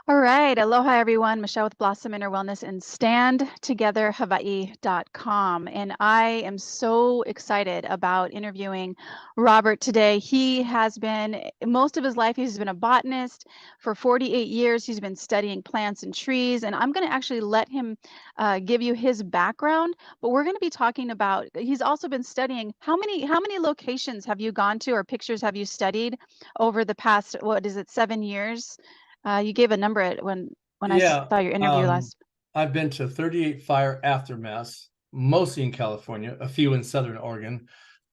All right. Aloha, everyone. Michelle with Blossom Inner Wellness and StandTogetherHawaii.com. And I am so excited about interviewing Robert today. He has been, most of his life, he's been a botanist. For 48 years, he's been studying plants and trees. And I'm going to actually let him give you his background. But we're going to be talking about, he's also been studying, how many locations have you gone to or pictures have you studied over the past, what is it, 7 years? You gave a number at when I Yeah, saw your interview last. I've been to 38 fire aftermaths, mostly in California, a few in Southern Oregon,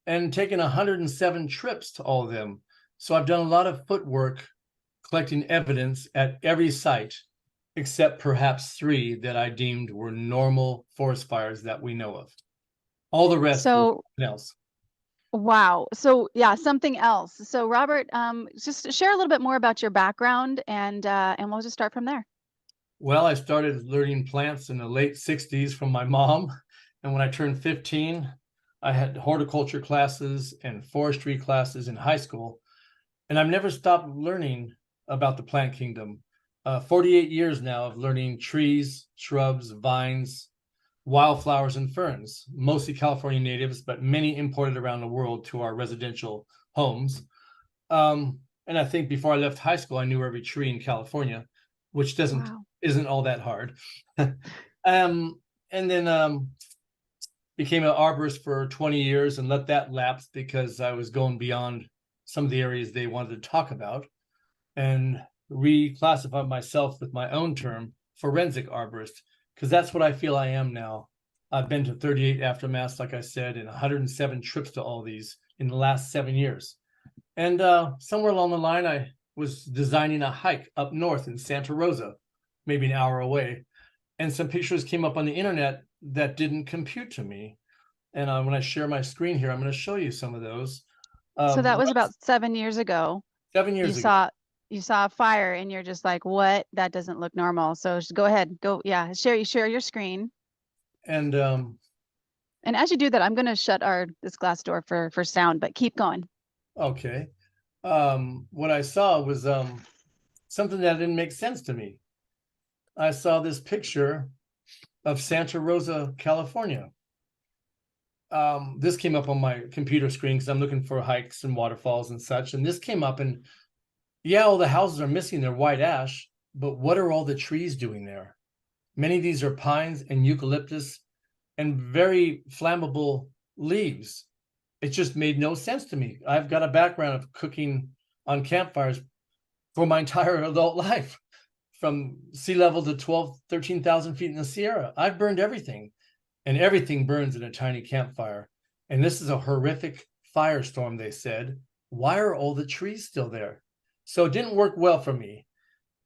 and taken 107 trips to all of them. So I've done a lot of footwork collecting evidence at every site, except perhaps three that I deemed were normal forest fires that we know of. All the rest were So something else. wow. So yeah, something else. So Robert, just share a little bit more about your background and we'll just start from there. Well, I started learning plants in the late 60s from my mom. And when I turned 15, I had horticulture classes and forestry classes in high school. And I've never stopped learning about the plant kingdom. 48 years now of learning trees, shrubs, vines, wildflowers, and ferns, mostly California natives, but many imported around the world to our residential homes. And I think before I left high school, I knew every tree in California, which doesn't Wow. isn't all that hard. um, and then became an arborist for 20 years and let that lapse because I was going beyond some of the areas they wanted to talk about, and reclassified myself with my own term, forensic arborist, because that's what I feel I am now. I've been to 38 aftermaths, like I said, and 107 trips to all these in the last 7 years. And somewhere along the line, I was designing a hike up north in Santa Rosa, maybe an hour away. And some pictures came up on the internet that didn't compute to me. And when I share my screen here, I'm going to show you some of those. So that What was else? about 7 years ago. seven You years ago. saw you saw a fire and you're just like, what? That doesn't look normal. So just go ahead. Go, yeah, share your screen. And And as you do that, I'm gonna shut our this glass door for sound, but keep going. okay. What I saw was something that didn't make sense to me. I saw this picture of Santa Rosa, California. This came up on my computer screen because I'm looking for hikes and waterfalls and such. And this came up, and yeah, all the houses are missing their white ash, but what are all the trees doing there? Many of these are pines and eucalyptus and very flammable leaves. It just made no sense to me. I've got a background of cooking on campfires for my entire adult life, from sea level to 12, 13,000 feet in the Sierra. I've burned everything, and everything burns in a tiny campfire. And this is a horrific firestorm, they said. Why are all the trees still there? So it didn't work well for me.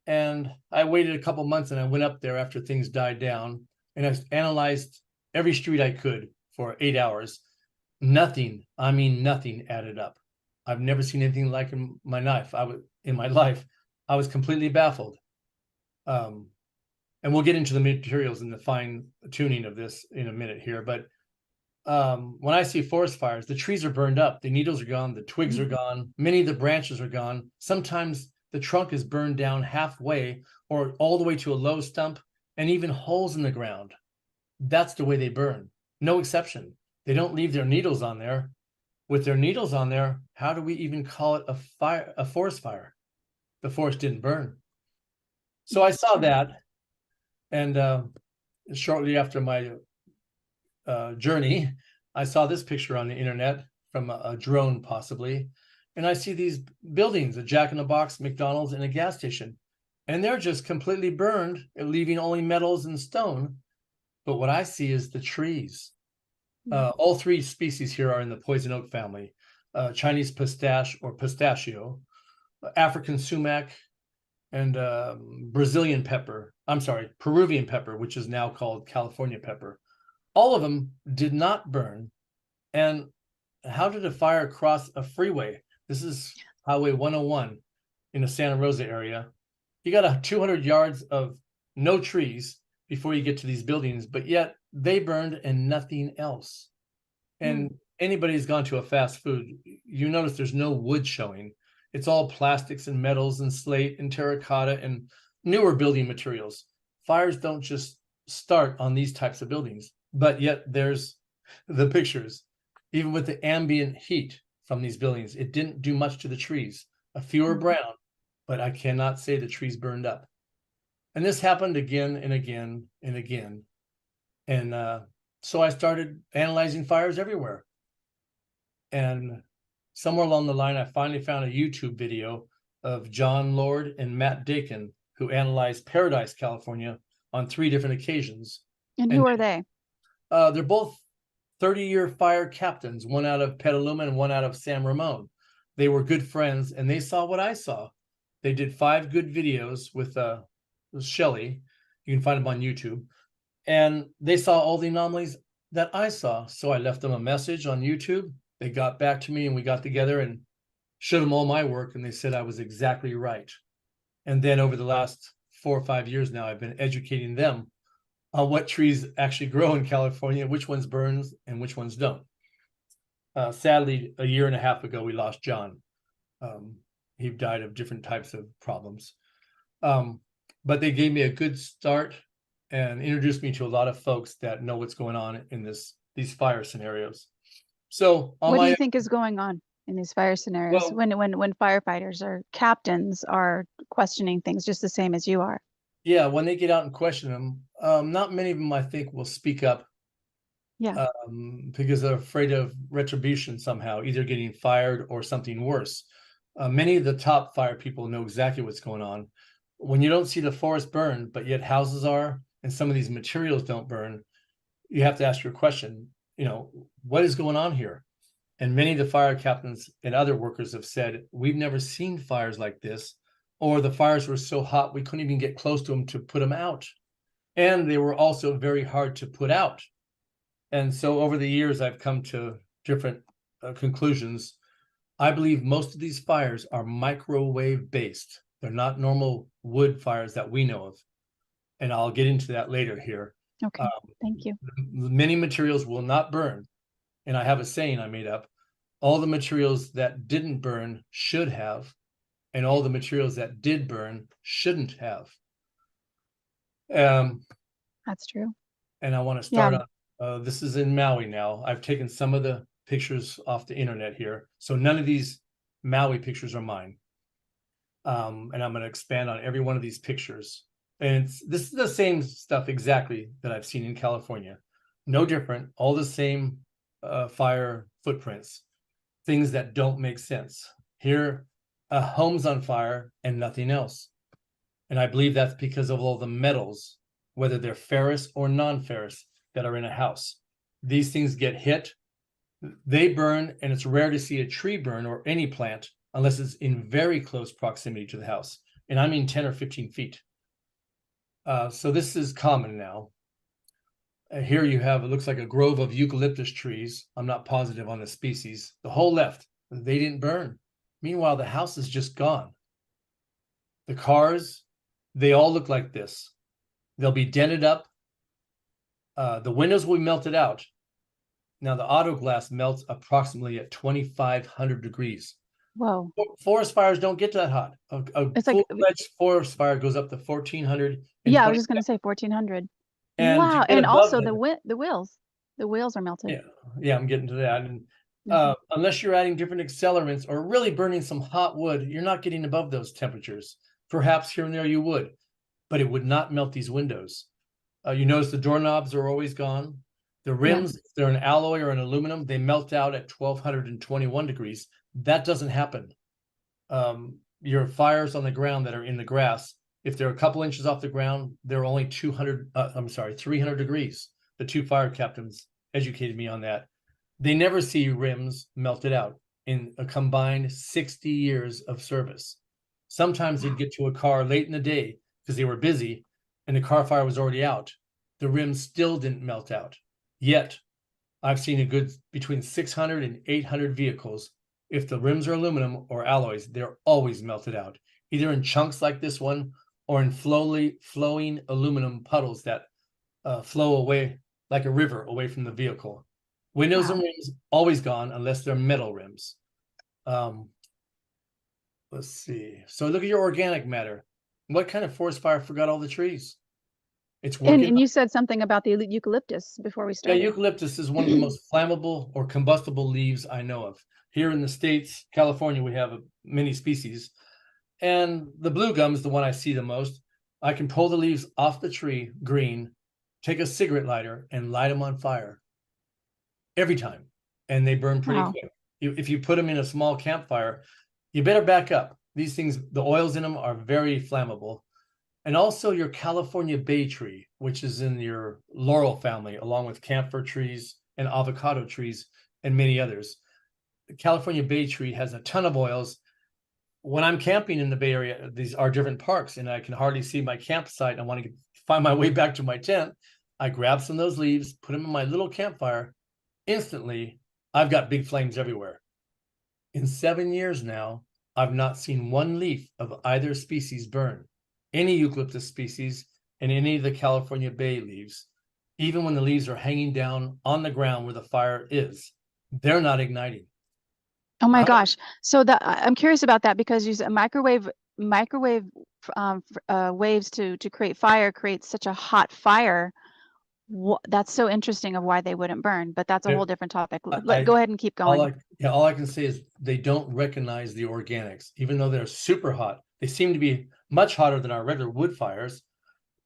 And I waited a couple months and I went up there after things died down, and I analyzed every street I could for 8 hours. Nothing, I mean, nothing added up. I've never seen anything like in my life. I was completely baffled. Um, and we'll get into the materials and the fine tuning of this in a minute here. But when I see forest fires, the trees are burned up, the needles are gone, the twigs are gone, many of the branches are gone. Sometimes the trunk is burned down halfway or all the way to a low stump, and even holes in the ground. That's the way they burn. No exception. They don't leave their needles on there. With their needles on there, how do we even call it a fire, a forest fire? The forest didn't burn. So I That's saw true. that, and shortly after my journey, I saw this picture on the internet from a drone, possibly, and I see these buildings, a Jack in the Box, McDonald's, and a gas station, and they're just completely burned, leaving only metals and stone. But what I see is the trees. All three species here are in the poison oak family: Chinese pistache or pistachio, African sumac, and Brazilian pepper. I'm sorry, Peruvian pepper, which is now called California pepper. All of them did not burn. And how did a fire cross a freeway? This is Highway 101 in the Santa Rosa area. You got 200 yards of no trees before you get to these buildings, but yet they burned and nothing else. Hmm. And anybody who's gone to a fast food, you notice there's no wood showing. It's all plastics and metals and slate and terracotta and newer building materials. Fires don't just start on these types of buildings, but yet there's the pictures. Even with the ambient heat from these buildings, it didn't do much to the trees. A few are brown, but I cannot say the trees burned up. And this happened again and again and again. And so I started analyzing fires everywhere. And somewhere along the line, I finally found a YouTube video of John Lord and Matt Dakin, who analyzed Paradise, California on 3 different occasions. And who are they? They're both 30-year fire captains, one out of Petaluma and one out of San Ramon. They were good friends, and they saw what I saw. They did 5 good videos with Shelley. You can find them on YouTube. And they saw all the anomalies that I saw. So I left them a message on YouTube. They got back to me, and we got together and showed them all my work, and they said I was exactly right. And then over the last 4 or 5 years now, I've been educating them on what trees actually grow in California, which ones burns and which ones don't. Sadly, a year and a half ago, we lost John. He died of different types of problems. But they gave me a good start and introduced me to a lot of folks that know what's going on in these fire scenarios. So what do you think is going on in these fire scenarios, when firefighters or captains are questioning things just the same as you are? Yeah, when they get out and question them, not many of them, I think, will speak up. Yeah. Because they're afraid of retribution somehow, either getting fired or something worse. Many of the top fire people know exactly what's going on. When you don't see the forest burn, but yet houses are, and some of these materials don't burn, you have to ask your question, what is going on here? And many of the fire captains and other workers have said, we've never seen fires like this, or the fires were so hot we couldn't even get close to them to put them out. And they were also very hard to put out. And so over the years, I've come to different conclusions. I believe most of these fires are microwave based. They're not normal wood fires that we know of. And I'll get into that later here. Okay, thank you. Many materials will not burn. And I have a saying I made up. All the materials that didn't burn should have, and all the materials that did burn shouldn't have. That's true. And I want to start on, this is in Maui now. I've taken some of the pictures off the internet here. So none of these Maui pictures are mine. And I'm going to expand on every one of these pictures. And this is the same stuff exactly that I've seen in California. No different, all the same fire footprints, things that don't make sense. Here, a home's on fire and nothing else. And I believe that's because of all the metals, whether they're ferrous or non-ferrous, that are in a house. These things get hit, they burn, and it's rare to see a tree burn or any plant unless it's in very close proximity to the house. And I mean 10 or 15 feet. So this is common now. Here you have, it looks like a grove of eucalyptus trees. I'm not positive on the species. The whole left, they didn't burn. Meanwhile, the house is just gone. The cars, they all look like this. They'll be dented up. The windows will be melted out. Now, the auto glass melts approximately at 2,500 degrees. Whoa. Forest fires don't get that hot. A full-fledged forest fire goes up to 1,400. Yeah, I was just going to say 1,400. And wow. And also the wheels. The wheels are melted. Yeah, I'm getting to that. And unless you're adding different accelerants or really burning some hot wood, you're not getting above those temperatures. Perhaps here and there you would, but it would not melt these windows. You notice the doorknobs are always gone. The rims, if they're an alloy or an aluminum, they melt out at 1,221 degrees. That doesn't happen. Your fires on the ground that are in the grass, if they're a couple inches off the ground, they're only 300 degrees. The 2 fire captains educated me on that. They never see rims melted out in a combined 60 years of service. Sometimes they'd get to a car late in the day because they were busy and the car fire was already out. The rims still didn't melt out. Yet, I've seen a good between 600 and 800 vehicles. If the rims are aluminum or alloys, they're always melted out, either in chunks like this one or in flowing aluminum puddles that flow away like a river away from the vehicle. Windows and rims always gone unless they're metal rims. Let's see. So look at your organic matter. What kind of forest fire forgot all the trees? It's And working. you said something about the eucalyptus before we Yeah, started. eucalyptus is one of the most flammable or combustible leaves I know of. Here in the States, California, we have many species. And the blue gum is the one I see the most. I can pull the leaves off the tree, green, take a cigarette lighter and light them on fire every time. And they burn pretty Wow. quick. If you put them in a small campfire, you better back up. These things, the oils in them are very flammable. And also your California bay tree, which is in your laurel family, along with camphor trees and avocado trees and many others. The California bay tree has a ton of oils. When I'm camping in the Bay Area, these are different parks and I can hardly see my campsite. I want to find my way back to my tent. I grab some of those leaves, put them in my little campfire. Instantly, I've got big flames everywhere. In 7 years now, I've not seen one leaf of either species burn, any eucalyptus species and any of the California bay leaves. Even when the leaves are hanging down on the ground where the fire is, they're not igniting. Oh my How about gosh. So I'm curious about that because you said microwave waves to create fire creates such a hot fire. That's so interesting of why they wouldn't burn, but that's a whole different topic. Go ahead and keep going. all I can say is they don't recognize the organics, even though they're super hot. They seem to be much hotter than our regular wood fires,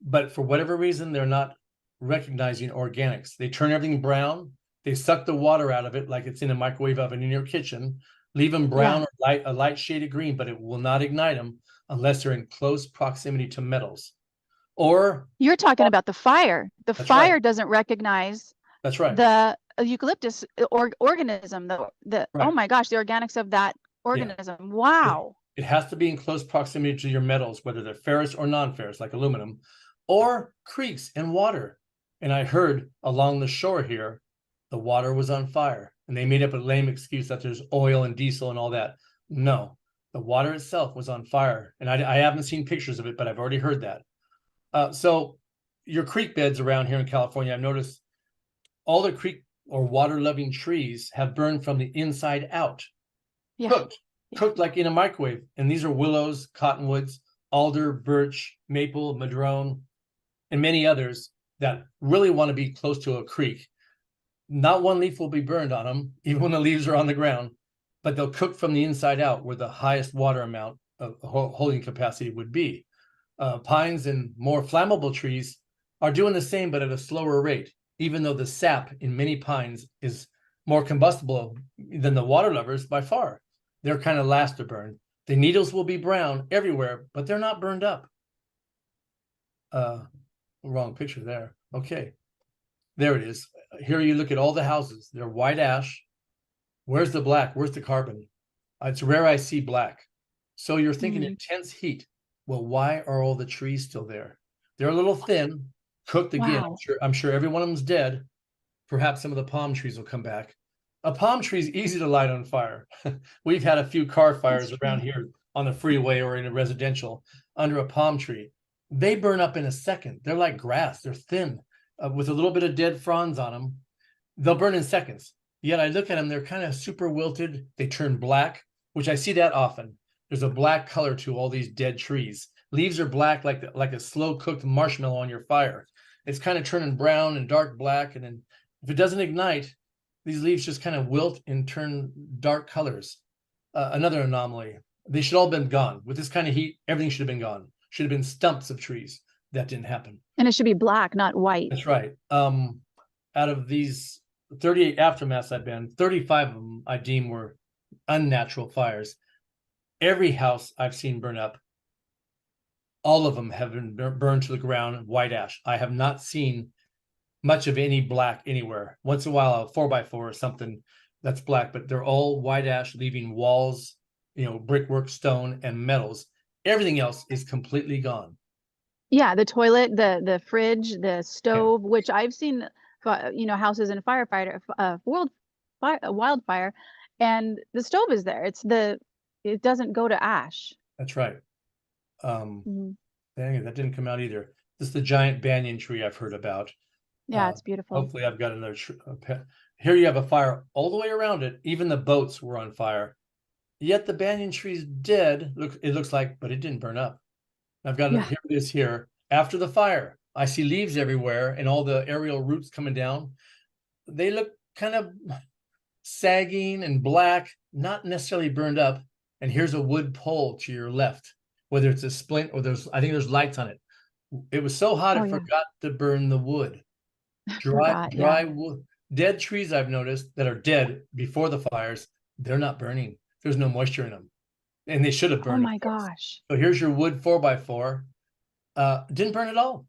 but for whatever reason, they're not recognizing organics. They turn everything brown. They suck the water out of it like it's in a microwave oven in your kitchen, leave them brown or a light shade of green, but it will not ignite them unless they're in close proximity to metals. Or You're talking about the fire. The that's right. fire doesn't recognize That's right. the eucalyptus organism. Oh Right. my gosh, the organics of that organism. Yeah. Wow. It has to be in close proximity to your metals, whether they're ferrous or non-ferrous, like aluminum, or creeks and water. And I heard along the shore here, the water was on fire. And they made up a lame excuse that there's oil and diesel and all that. No, the water itself was on fire. And I haven't seen pictures of it, but I've already heard that. So your creek beds around here in California, I've noticed all the creek or water-loving trees have burned from the inside out. Yeah. Cooked like in a microwave. And these are willows, cottonwoods, alder, birch, maple, madrone, and many others that really want to be close to a creek. Not one leaf will be burned on them, even when the leaves are on the ground, but they'll cook from the inside out where the highest water amount of holding capacity would be. Pines and more flammable trees are doing the same, but at a slower rate, even though the sap in many pines is more combustible than the water lovers by far. They're kind of last to burn. The needles will be brown everywhere, but they're not burned up. Wrong picture there. Okay. There it is. Here you look at all the houses. They're white ash. Where's the black? Where's the carbon? It's rare I see black. So you're thinking intense heat. Well, why are all the trees still there? They're a little thin, cooked again. Wow. I'm sure every one of them's dead. Perhaps some of the palm trees will come back. A palm tree is easy to light on fire. We've had a few car fires around here on the freeway or in a residential under a palm tree. They burn up in a second. They're like grass. They're thin with a little bit of dead fronds on them. They'll burn in seconds. Yet I look at them, they're kind of super wilted. They turn black, which I see that often. There's a black color to all these dead trees. Leaves are black like a slow cooked marshmallow on your fire. It's kind of turning brown and dark black. And then if it doesn't ignite, these leaves just kind of wilt and turn dark colors. Another anomaly. They should all have been gone. With this kind of heat, everything should have been gone. Should have been stumps of trees. That didn't happen. And it should be black, not white. That's right. Out of these 38 aftermaths I've been, 35 of them I deem were unnatural fires. Every house I've seen burn up, all of them have been burned to the ground, white ash. I have not seen much of any black anywhere. Once in a while, a 4x4 or something that's black, but they're all white ash, leaving walls, brickwork, stone, and metals. Everything else is completely gone. Yeah, the toilet, the fridge, the stove, which I've seen, houses in wildfire, and the stove is there. It doesn't go to ash. That's right. Dang it, that didn't come out either. This is the giant banyan tree I've heard about. Yeah, it's beautiful. Hopefully I've got another here you have a fire all the way around it. Even the boats were on fire. Yet the banyan tree's dead. Look, it looks like, but it didn't burn up. I've got it, Yeah. here it is here. After the fire, I see leaves everywhere and all the aerial roots coming down. They look kind of sagging and black, not necessarily burned up. And here's a wood pole to your left, whether it's a splint or I think there's lights on it. It was so hot, Oh it yeah. forgot to burn the wood. Forgot. Yeah. Dry wood. Dead trees I've noticed that are dead before the fires, they're not burning. There's no moisture in them. And they should have Oh burned, of my course. gosh. So here's your wood 4x4. Didn't burn at all.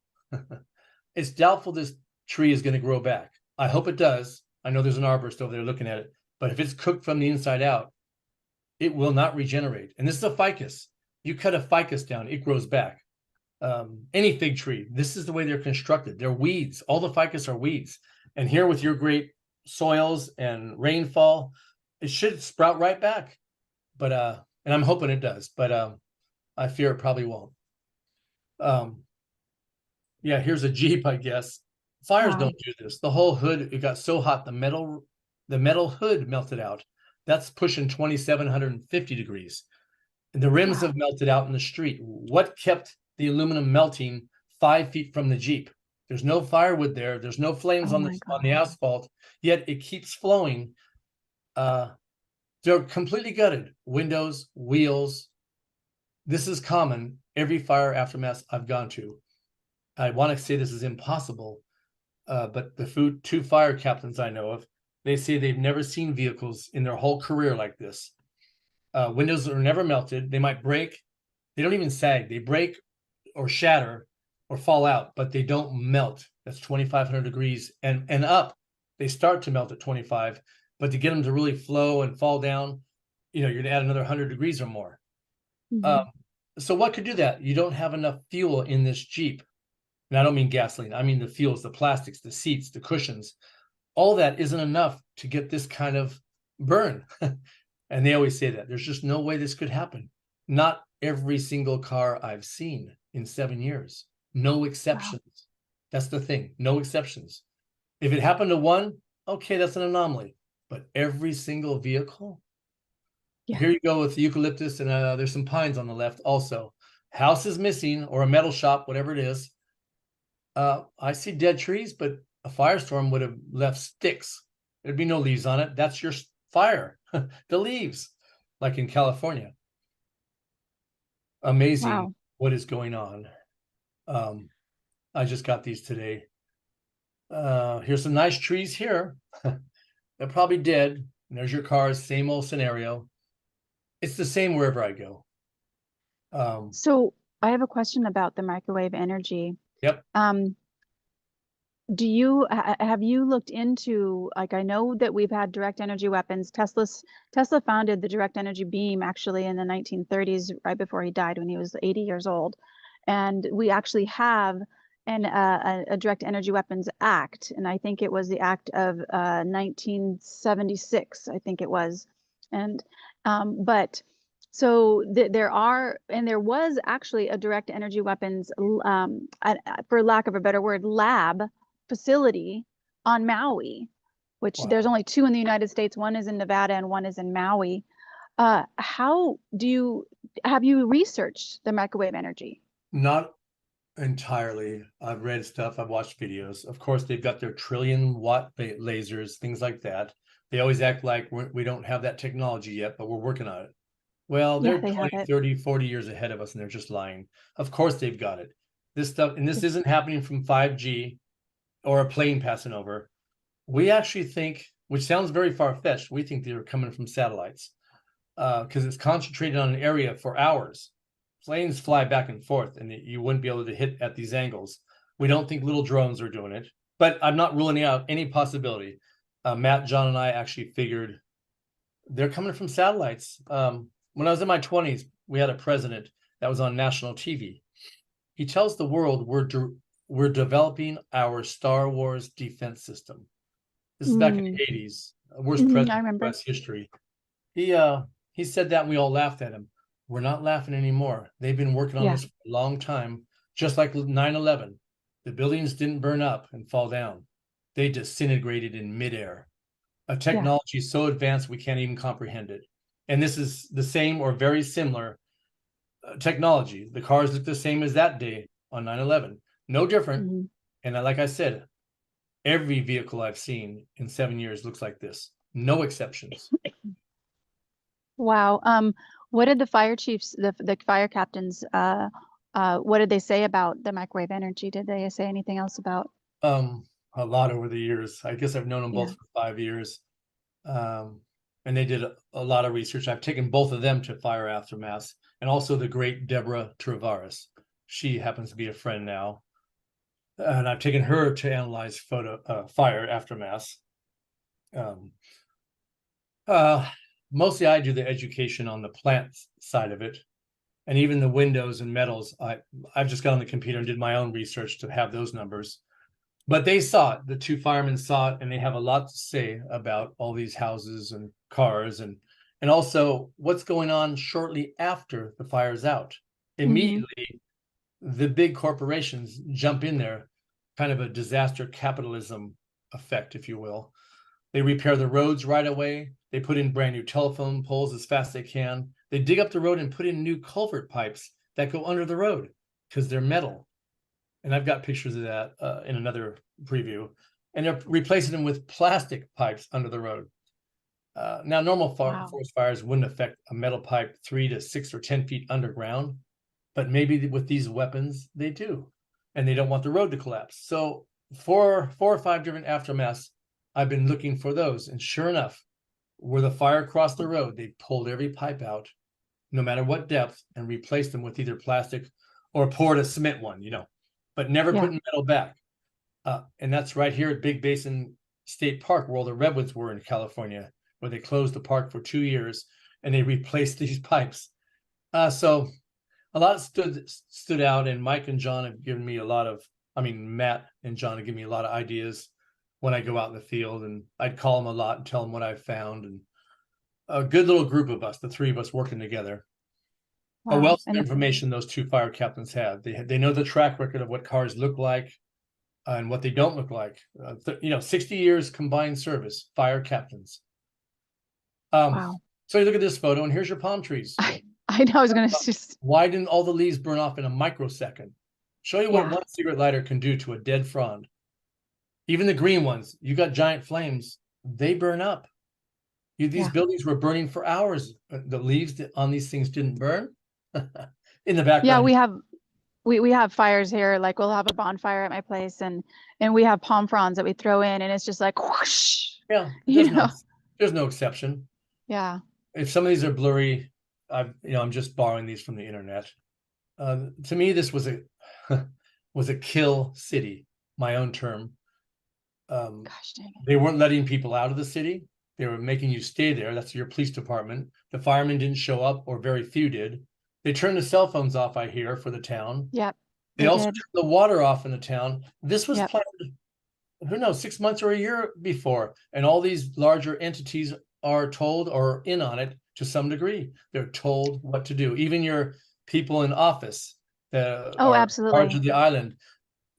It's doubtful this tree is going to grow back. I hope it does. I know there's an arborist over there looking at it, but if it's cooked from the inside out, it will not regenerate. And this is a ficus. You cut a ficus down, it grows back. Any fig tree, this is the way they're constructed. They're weeds. All the ficus are weeds. And here with your great soils and rainfall, it should sprout right back. But and I'm hoping it does, but I fear it probably won't. Yeah, here's a Jeep, I guess. Fires Wow. don't do this. The whole hood, it got so hot, the metal hood melted out. That's pushing 2,750 degrees. And the rims Wow. have melted out in the street. What kept the aluminum melting 5 feet from the Jeep? There's no firewood there. There's no flames Oh on my the God. asphalt, yet it keeps flowing. They're completely gutted. Windows, wheels. This is common every fire aftermath I've gone to. I want to say this is impossible, but the two fire captains I know of, they say they've never seen vehicles in their whole career like this. Windows are never melted. They might break. They don't even sag. They break or shatter or fall out, but they don't melt. That's 2,500 degrees and up. They start to melt at 25, but to get them to really flow and fall down, you're going to add another 100 degrees or more. Mm-hmm. So what could do that? You don't have enough fuel in this Jeep. And I don't mean gasoline. I mean the fuels, the plastics, the seats, the cushions. All that isn't enough to get this kind of burn. And they always say that. There's just no way this could happen. Not every single car I've seen in 7 years. No Wow. exceptions. That's the thing. No exceptions. If it happened to one, okay, that's an anomaly. But every single vehicle? Yeah. Here you go with the eucalyptus, and there's some pines on the left also. House is missing, or a metal shop, whatever it is. I see dead trees, but a firestorm would have left sticks. There'd be no leaves on it. That's your fire, the leaves, like in California. Amazing Wow. what is going on. I just got these today. Here's some nice trees here. They're probably dead. And there's your cars, same old scenario. It's the same wherever I go. So I have a question about the microwave energy. Yep. Do you have you looked into, like, I know that we've had direct energy weapons. Tesla founded the direct energy beam actually in the 1930s, right before he died when he was 80 years old. And we actually have a direct energy weapons act, and I think it was the act of 1976, I think it was. And but so there was actually a direct energy weapons, for lack of a better word, lab facility on Maui, which there's Wow. only two in the United States. One is in Nevada and one is in Maui. Have you researched the microwave energy? Not entirely. I've read stuff, I've watched videos. Of course, they've got their trillion-watt lasers, things like that. They always act like we don't have that technology yet, but we're working on it. Well, Yeah, they're they have 20, it. 30, 40 years ahead of us, and they're just lying. Of course, they've got it. This stuff, and this isn't happening from 5G or a plane passing over. We actually think, which sounds very far-fetched, we think they're coming from satellites, because it's concentrated on an area for hours. Planes fly back and forth, and you wouldn't be able to hit at these angles. We don't think little drones are doing it, but I'm not ruling out any possibility. Matt, John, and I actually figured they're coming from satellites. When I was in my 20s, we had a president that was on national TV. He tells the world we're developing our Star Wars defense system. This is back in Mm, the 80s. Worst I president in remember. US history. He said that and we all laughed at him. We're not laughing anymore. They've been working on Yeah, this for a long time, just like 9/11. The buildings didn't burn up and fall down. They disintegrated in midair. A yeah. technology so advanced we can't even comprehend it. And this is the same or very similar technology. The cars look the same as that day on 9/11, no different. Hmm. And like I said, every vehicle I've seen in 7 years looks like this, no exceptions. Wow. What did the fire chiefs, the fire captains, what did they say about the microwave energy? Did they say anything else about? A lot over the years. I guess I've known them Yeah. both for 5 years. And they did a lot of research. I've taken both of them to fire aftermaths, and also the great Deborah Travaris. She happens to be a friend now, and I've taken her to analyze fire aftermaths. Um, Mostly I do the education on the plant side of it, and even the windows and metals. I've just got on the computer and did my own research to have those numbers. But they saw it. The two firemen saw it, and they have a lot to say about all these houses and cars, and also what's going on shortly after the fire's out. Hmm. Immediately, the big corporations jump in there, kind of a disaster capitalism effect, if you will. They repair the roads right away. They put in brand new telephone poles as fast as they can. They dig up the road and put in new culvert pipes that go under the road because they're metal. And I've got pictures of that in another preview. And they're replacing them with plastic pipes under the road. Now, normal Wow. forest fires wouldn't affect a metal pipe 3 to 6 or 10 feet underground, but maybe with these weapons, they do. And they don't want the road to collapse. So four or five different aftermaths, I've been looking for those. And sure enough, where the fire crossed the road, they pulled every pipe out, no matter what depth, and replaced them with either plastic or poured a cement one, but never Yeah. putting metal back. And that's right here at Big Basin State Park, where all the redwoods were in California, where they closed the park for 2 years and they replaced these pipes. So a lot stood out, and Mike and John have given me Matt and John have given me a lot of ideas when I go out in the field, and I'd call them a lot and tell them what I've found. And a good little group of us, the three of us working together. A Wow. wealth of information those two fire captains have. They know the track record of what cars look like and what they don't look like. 60 years combined service, fire captains. Wow. So you look at this photo, and here's your palm trees. I know I was going to just, Why didn't all the leaves burn off in a microsecond? Show you what yeah. one cigarette lighter can do to a dead frond. Even the green ones, you got giant flames, they burn up. These Yeah. buildings were burning for hours. The leaves on these things didn't burn. In the Yeah, background. we have fires here. Like we'll have a bonfire at my place, and we have palm fronds that we throw in, and it's just like whoosh, Yeah, you know. there's no exception. Yeah. If some of these are blurry, I'm just borrowing these from the internet. To me, this was a was a kill city, my own term. Gosh dang it. They weren't letting people out of the city. They were making you stay there. That's your police department. The firemen didn't show up, or very few did. They turned the cell phones off, I hear, for the town. Yep. They They also did. turned the water off in the town. This was Yep. planned, who knows, 6 months or a year before. And all these larger entities are told or in on it to some degree. They're told what to do. Even your people in office that Oh, are charge absolutely. of the island,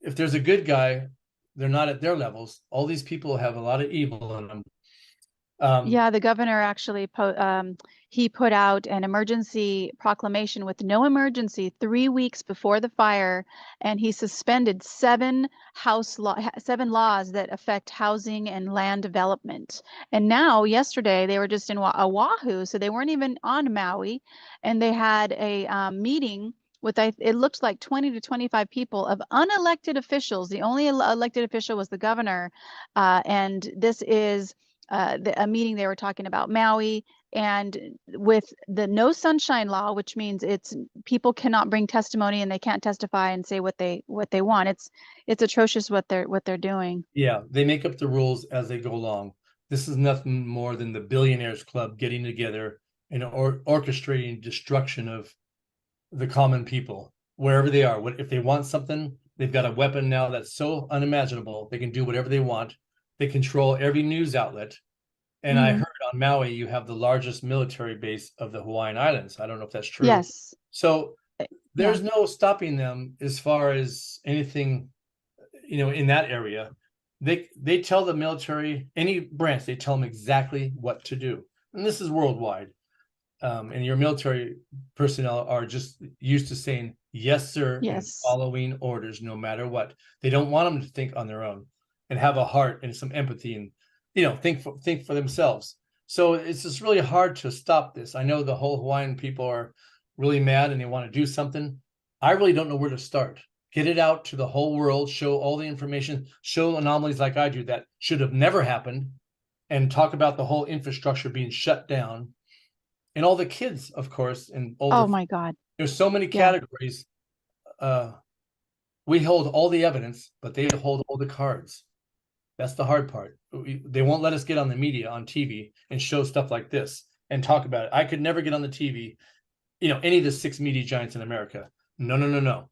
if there's a good guy, they're not at their levels. All these people have a lot of evil in them. Yeah, the governor actually he put out an emergency proclamation with no emergency 3 weeks before the fire, and he suspended seven laws that affect housing and land development. And now, yesterday, they were just in Oahu, so they weren't even on Maui, and they had a meeting with it looked like 20 to 25 people of unelected officials. The only elected official was the governor, and this is a meeting they were talking about Maui, and with the no sunshine law, which means it's people cannot bring testimony and they can't testify and say what they want. It's atrocious what they're doing. Yeah, they make up the rules as they go along. This is nothing more than the billionaires club getting together and orchestrating destruction of the common people wherever they are. If they want something, they've got a weapon now that's so unimaginable. They can do whatever they want. They control every news outlet. And I Mhm. heard on Maui, you have the largest military base of the Hawaiian Islands. I don't know if that's true. Yes. So Yeah. there's no stopping them as far as anything, in that area. They tell the military, any branch, they tell them exactly what to do. And this is worldwide. And your military personnel are just used to saying yes, sir, and Yes. following orders no matter what. They don't want them to think on their own and have a heart and some empathy and, you know, think for themselves. So it's just really hard to stop this. I know the whole Hawaiian people are really mad and they want to do something. I really don't know where to start. Get it out to the whole world, show all the information, show anomalies like I do that should have never happened, and talk about the whole infrastructure being shut down. And all the kids, of course, and older. Oh my God. There's so many Yeah. categories. We hold all the evidence, but they hold all the cards. That's the hard part. They won't let us get on the media, on TV, and show stuff like this and talk about it. I could never get on the TV, you know, any of the 6 media giants in America. No, no, no, no.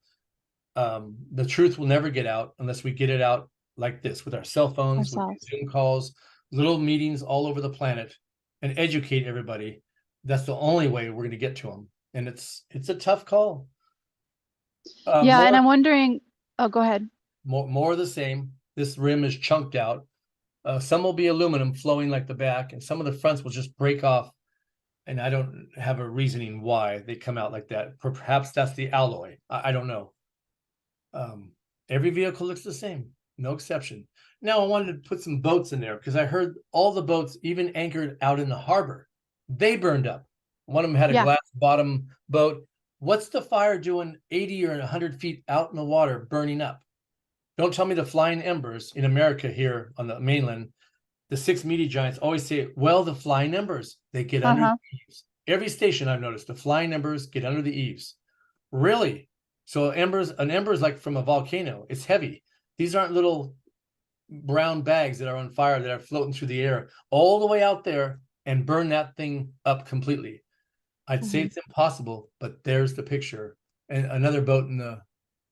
The truth will never get out unless we get it out like this with our cell phones, with Zoom calls, little meetings all over the planet, and educate everybody. That's the only way we're going to get to them. And it's a tough call. Yeah, and I'm wondering, oh, go ahead. More of the same. This rim is chunked out. Some will be aluminum flowing like the back, and some of the fronts will just break off. And I don't have a reasoning why they come out like that. Perhaps that's the alloy. I don't know. Every vehicle looks the same, no exception. Now I wanted to put some boats in there because I heard all the boats, even anchored out in the harbor, they burned up. One of them had a glass bottom boat. What's the fire doing 80 or 100 feet out in the water burning up? Don't tell me the flying embers in America here on the mainland. The 6 media giants always say, well, the flying embers, they get under the eaves. Every station I've noticed, the flying embers get under the eaves. Really? So an ember is like from a volcano. It's heavy. These aren't little brown bags that are on fire that are floating through the air all the way out there and burn that thing up completely. I'd say it's impossible, but there's the picture. And another boat in the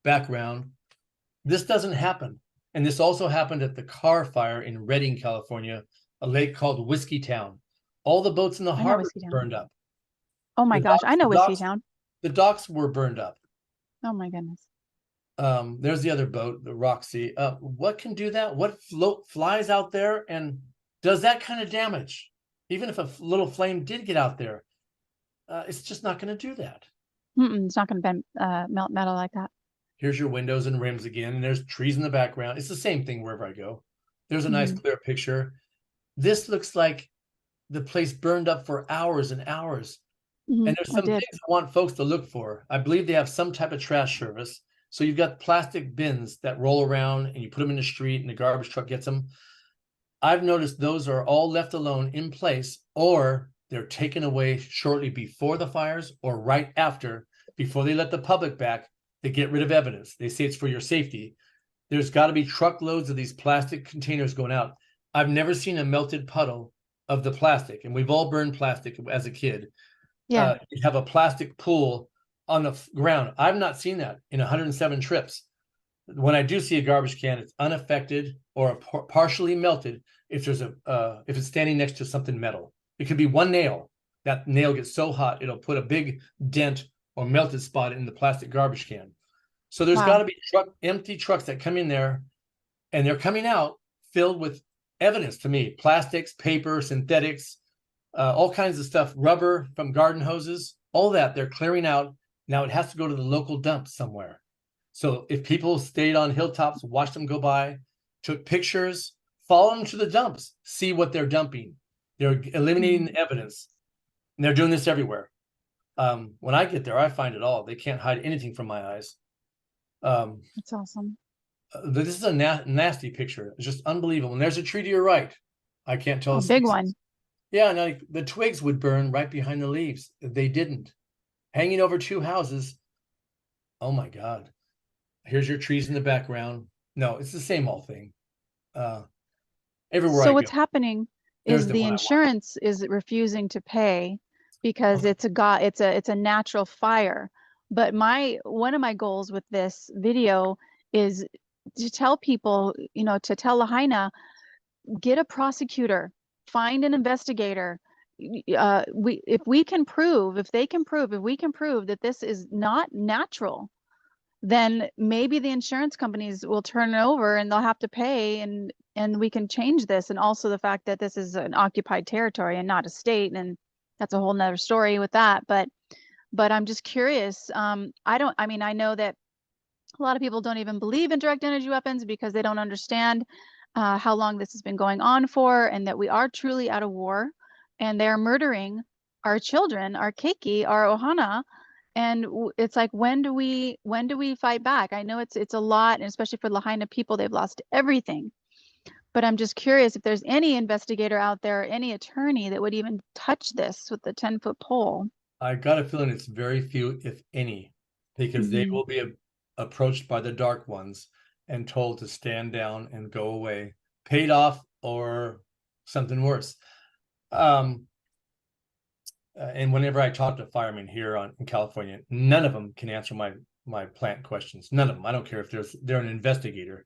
background. This doesn't happen. And this also happened at the Carr fire in Redding, California, a lake called Whiskey Town. All the boats in the harbor burned up. Oh my gosh, I know Whiskey Town. The docks were burned up. Oh my goodness. There's the other boat, the Roxy. What can do that? What flies out there and does that kind of damage? Even if a little flame did get out there, it's just not going to do that. It's not going to melt metal like that. Here's your windows and rims again, and there's trees in the background. It's the same thing wherever I go. There's a nice clear picture. This looks like the place burned up for hours and hours. And there's some things I want folks to look for. I believe they have some type of trash service. So you've got plastic bins that roll around and you put them in the street and the garbage truck gets them. I've noticed those are all left alone in place, or they're taken away shortly before the fires or right after, before they let the public back to get rid of evidence. They say it's for your safety. There's got to be truckloads of these plastic containers going out. I've never seen a melted puddle of the plastic, and we've all burned plastic as a kid. You have a plastic pool on the ground. I've not seen that in 107 trips. When I do see a garbage can, it's unaffected or partially melted if there's if it's standing next to something metal. It could be one nail. That nail gets so hot it'll put a big dent or melted spot in the plastic garbage can. So there's got to be empty trucks that come in there, and they're coming out filled with evidence to me: plastics, paper, synthetics, all kinds of stuff, rubber from garden hoses, all that they're clearing out. Now it has to go to the local dump somewhere. So if people stayed on hilltops, watched them go by, took pictures, follow them to the dumps, see what they're dumping. They're eliminating the evidence. And they're doing this everywhere. When I get there, I find it all. They can't hide anything from my eyes. That's awesome. This is a nasty picture. It's just unbelievable. And there's a tree to your right. I can't tell. A big one. Yeah, no, the twigs would burn right behind the leaves. They didn't. Hanging over 2 houses. Oh my God. Here's your trees in the background. No, it's the same old thing. Everywhere. So what's happening is the insurance is refusing to pay because it's a natural fire. But one of my goals with this video is to tell people, to tell Lahaina, get a prosecutor, find an investigator. If we can prove that this is not natural, then maybe the insurance companies will turn it over and they'll have to pay, and we can change this. And also the fact that this is an occupied territory and not a state, and that's a whole nother story with that. But I'm just curious. I mean, I know that a lot of people don't even believe in direct energy weapons because they don't understand how long this has been going on for, and that we are truly at a war, and they're murdering our children, our keiki, our ohana. And it's like, when do we fight back? I know it's a lot, and especially for Lahaina people, they've lost everything. But I'm just curious if there's any investigator out there, any attorney that would even touch this with the 10-foot pole. I got a feeling it's very few, if any, because they will be approached by the dark ones and told to stand down and go away, paid off or something worse. And whenever I talk to firemen here in California, none of them can answer my plant questions. None of them. I don't care if they're an investigator.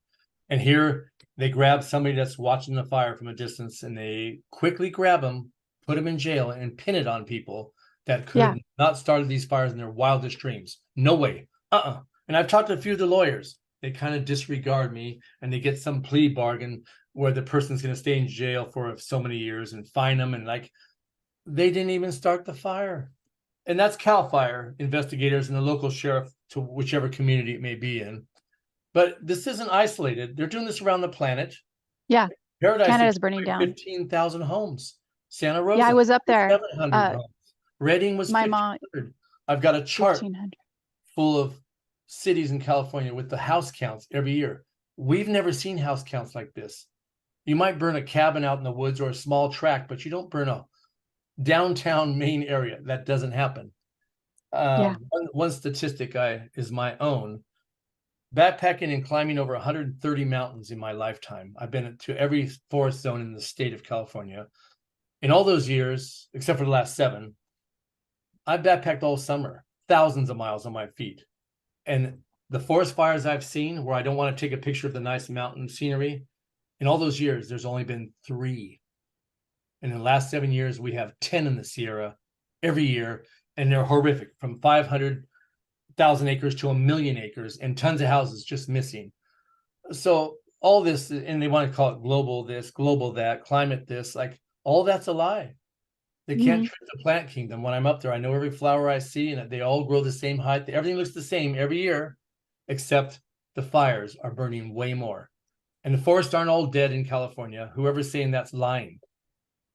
And here they grab somebody that's watching the fire from a distance, and they quickly grab them, put them in jail, and pin it on people that could have not started these fires in their wildest dreams. No way. And I've talked to a few of the lawyers. They kind of disregard me, and they get some plea bargain where the person's going to stay in jail for so many years and fine them. And like, they didn't even start the fire. And that's CAL FIRE investigators and the local sheriff to whichever community it may be in. But this isn't isolated. They're doing this around the planet. Yeah. Paradise Canada's burning down. 15,000 homes. Santa Rosa. Yeah, I was up there. 700 homes. Redding was 1,500. I've got a chart full of cities in California with the house counts every year. We've never seen house counts like this. You might burn a cabin out in the woods or a small tract, but you don't burn a downtown main area. That doesn't happen. One statistic is my own. Backpacking and climbing over 130 mountains in my lifetime. I've been to every forest zone in the state of California. In all those years, except for the last 7, I've backpacked all summer, thousands of miles on my feet. And the forest fires I've seen where I don't want to take a picture of the nice mountain scenery, in all those years, there's only been 3. And in the last 7 years, we have 10 in the Sierra every year, and they're horrific, from 500,000 acres to 1,000,000 acres, and tons of houses just missing. So all this, and they want to call it global this, global that, climate this, like all that's a lie. They can't trick the plant kingdom. When I'm up there, I know every flower I see, and they all grow the same height. Everything looks the same every year, except the fires are burning way more. And the forests aren't all dead in California. Whoever's saying that's lying.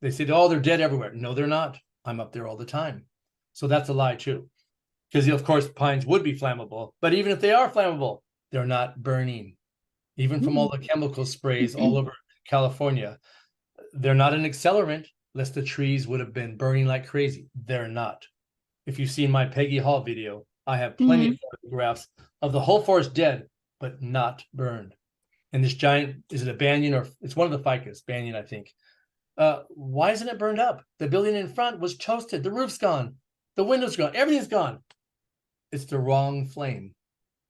They say, oh, they're dead everywhere. No, they're not. I'm up there all the time. So that's a lie too. Because, of course, pines would be flammable. But even if they are flammable, they're not burning. Even from all the chemical sprays all over California, they're not an accelerant, lest the trees would have been burning like crazy. They're not. If you've seen my Peggy Hall video, I have plenty of photographs of the whole forest dead, but not burned. And this giant, is it a banyan, or it's one of the ficus, banyan, I think. Why isn't it burned up? The building in front was toasted. The roof's gone. The window's gone. Everything's gone. It's the wrong flame.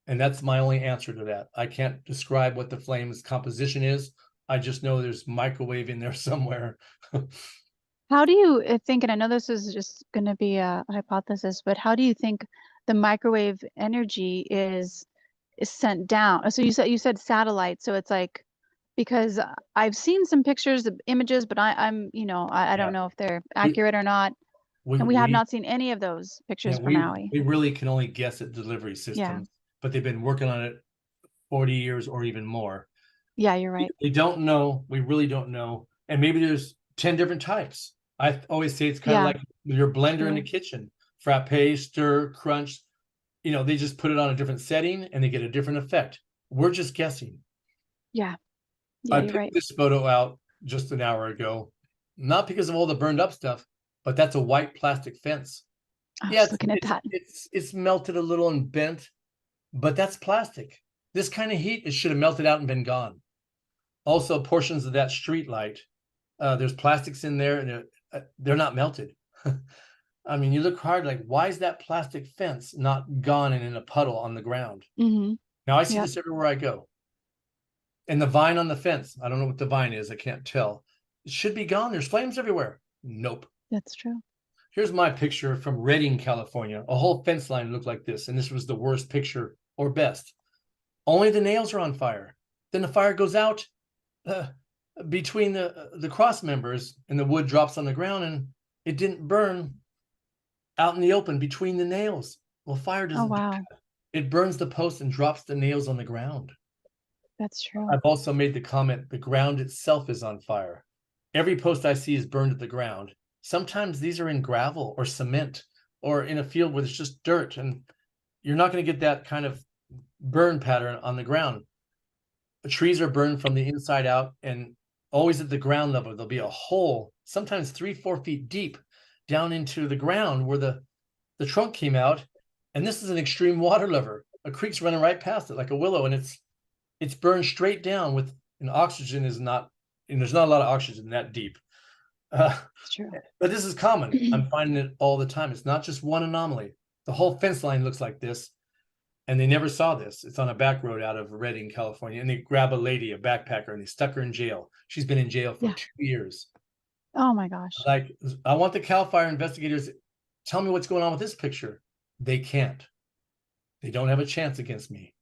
And that's my only answer to that. I can't describe what the flame's composition is. I just know there's microwave in there somewhere. How do you think, and I know this is just going to be a hypothesis, but how do you think the microwave energy is sent down? So you said satellite, so it's like, because I've seen some pictures of images, but I don't know if they're accurate or not. And we have not seen any of those pictures from Maui. We really can only guess at delivery systems, but they've been working on it 40 years or even more. Yeah, you're right. We don't know. We really don't know. And maybe there's 10 different types. I always say it's kind of like your blender in the kitchen. Frappe, stir, crunch. They just put it on a different setting and they get a different effect. We're just guessing. Yeah. I picked this photo out just an hour ago, not because of all the burned up stuff, but that's a white plastic fence. Looking at that. It's melted a little and bent, but that's plastic. This kind of heat, it should have melted out and been gone. Also, portions of that street light, there's plastics in there, and they're not melted. I mean, you look hard, like, why is that plastic fence not gone and in a puddle on the ground? Now, I see this everywhere I go. And the vine on the fence, I don't know what the vine is. I can't tell. It should be gone. There's flames everywhere. Nope. That's true. Here's my picture from Redding, California. A whole fence line looked like this, and this was the worst picture, or best. Only the nails are on fire. Then the fire goes out between the cross members, and the wood drops on the ground, and it didn't burn out in the open between the nails. Well, fire Oh, doesn't do wow. that. It burns the post and drops the nails on the ground. That's true. I've also made the comment, the ground itself is on fire. Every post I see is burned at the ground. Sometimes these are in gravel or cement or in a field where there's just dirt, and you're not going to get that kind of burn pattern on the ground. The trees are burned from the inside out, and always at the ground level, there'll be a hole, sometimes 3-4 feet deep down into the ground where the trunk came out. And this is an extreme water lever. A creek's running right past it like a willow, and it's burned straight down with, and oxygen is not, and there's not a lot of oxygen that deep. It's true. But this is common. I'm finding it all the time. It's not just one anomaly. The whole fence line looks like this, and they never saw this. It's on a back road out of Redding, California, and they grab a lady, a backpacker, and they stuck her in jail. She's been in jail for 2 years. Oh my gosh. Like, I want the CAL FIRE investigators, tell me what's going on with this picture. They can't. They don't have a chance against me.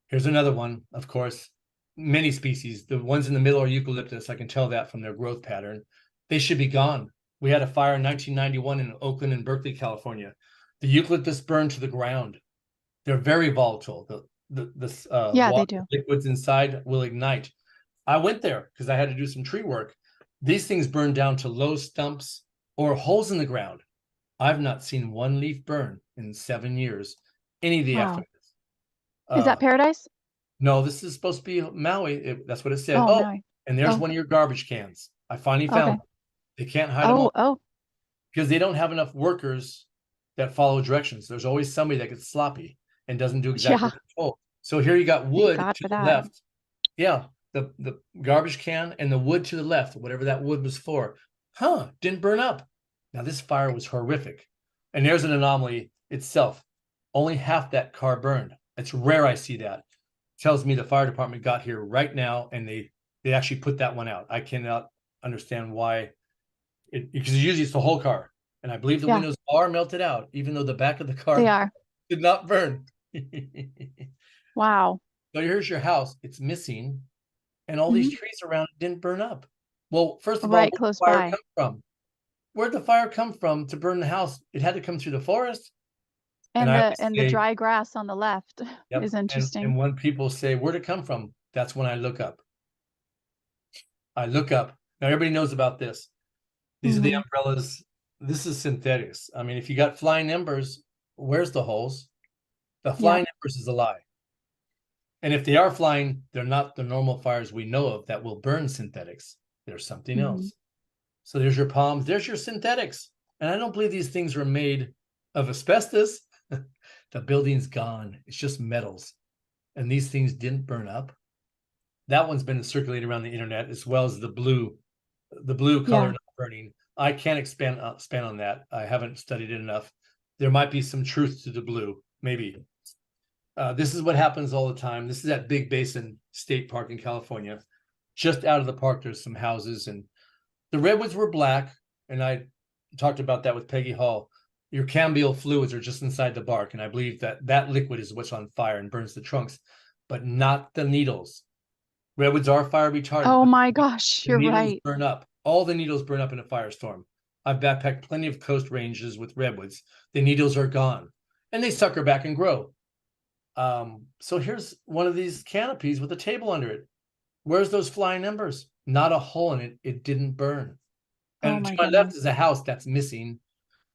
Here's another one, of course. Many species, the ones in the middle are eucalyptus. I can tell that from their growth pattern. They should be gone. We had a fire in 1991 in Oakland and Berkeley, California. The eucalyptus burned to the ground. They're very volatile. The They do. liquids inside will ignite. I went there because I had to do some tree work. These things burn down to low stumps or holes in the ground. I've not seen one leaf burn in 7 years. Any of the aftermath. Is that paradise? No, this is supposed to be Maui. That's what it said. Oh, Maui. And there's one of your garbage cans. I finally found them. They can't hide them all because they don't have enough workers that follow directions. There's always somebody that gets sloppy and doesn't do exactly what they're told. So here you got wood to the left. Yeah, the garbage can and the wood to the left, whatever that wood was for. Didn't burn up. Now this fire was horrific. And there's an anomaly itself. Only half that car burned. It's rare I see that. Tells me the fire department got here right now and they actually put that one out. I cannot understand why, because usually it's the whole car. And I believe the windows are melted out, even though the back of the car did not burn. Wow. So here's your house. It's missing. And all these trees around it didn't burn up. Well, first of all, where'd the fire come from? Where'd the fire come from to burn the house? It had to come through the forest. And the dry grass on the left is interesting. And when people say, where'd it come from? That's when I look up. Now everybody knows about this. These are the umbrellas. This is synthetics. I mean, if you got flying embers, where's the holes? The flying embers is a lie. And if they are flying, they're not the normal fires we know of that will burn synthetics. There's something else. So there's your palms, there's your synthetics. And I don't believe these things were made of asbestos. The building's gone. It's just metals. And these things didn't burn up. That one's been circulating around the internet, as well as the blue color not burning. I can't expand on that. I haven't studied it enough. There might be some truth to the blue, maybe. This is what happens all the time. This is at Big Basin State Park in California. Just out of the park, there's some houses, and the redwoods were black. And I talked about that with Peggy Hall. Your cambial fluids are just inside the bark, and I believe that liquid is what's on fire and burns the trunks, but not the needles. Redwoods are fire retardant. Oh my gosh, you're right. Burn up. All the needles burn up in a firestorm. I've backpacked plenty of coast ranges with redwoods. The needles are gone, and they sucker back and grow. So here's one of these canopies with a table under it. Where's those flying embers? Not a hole in it. It didn't burn. And to my left is a house that's missing,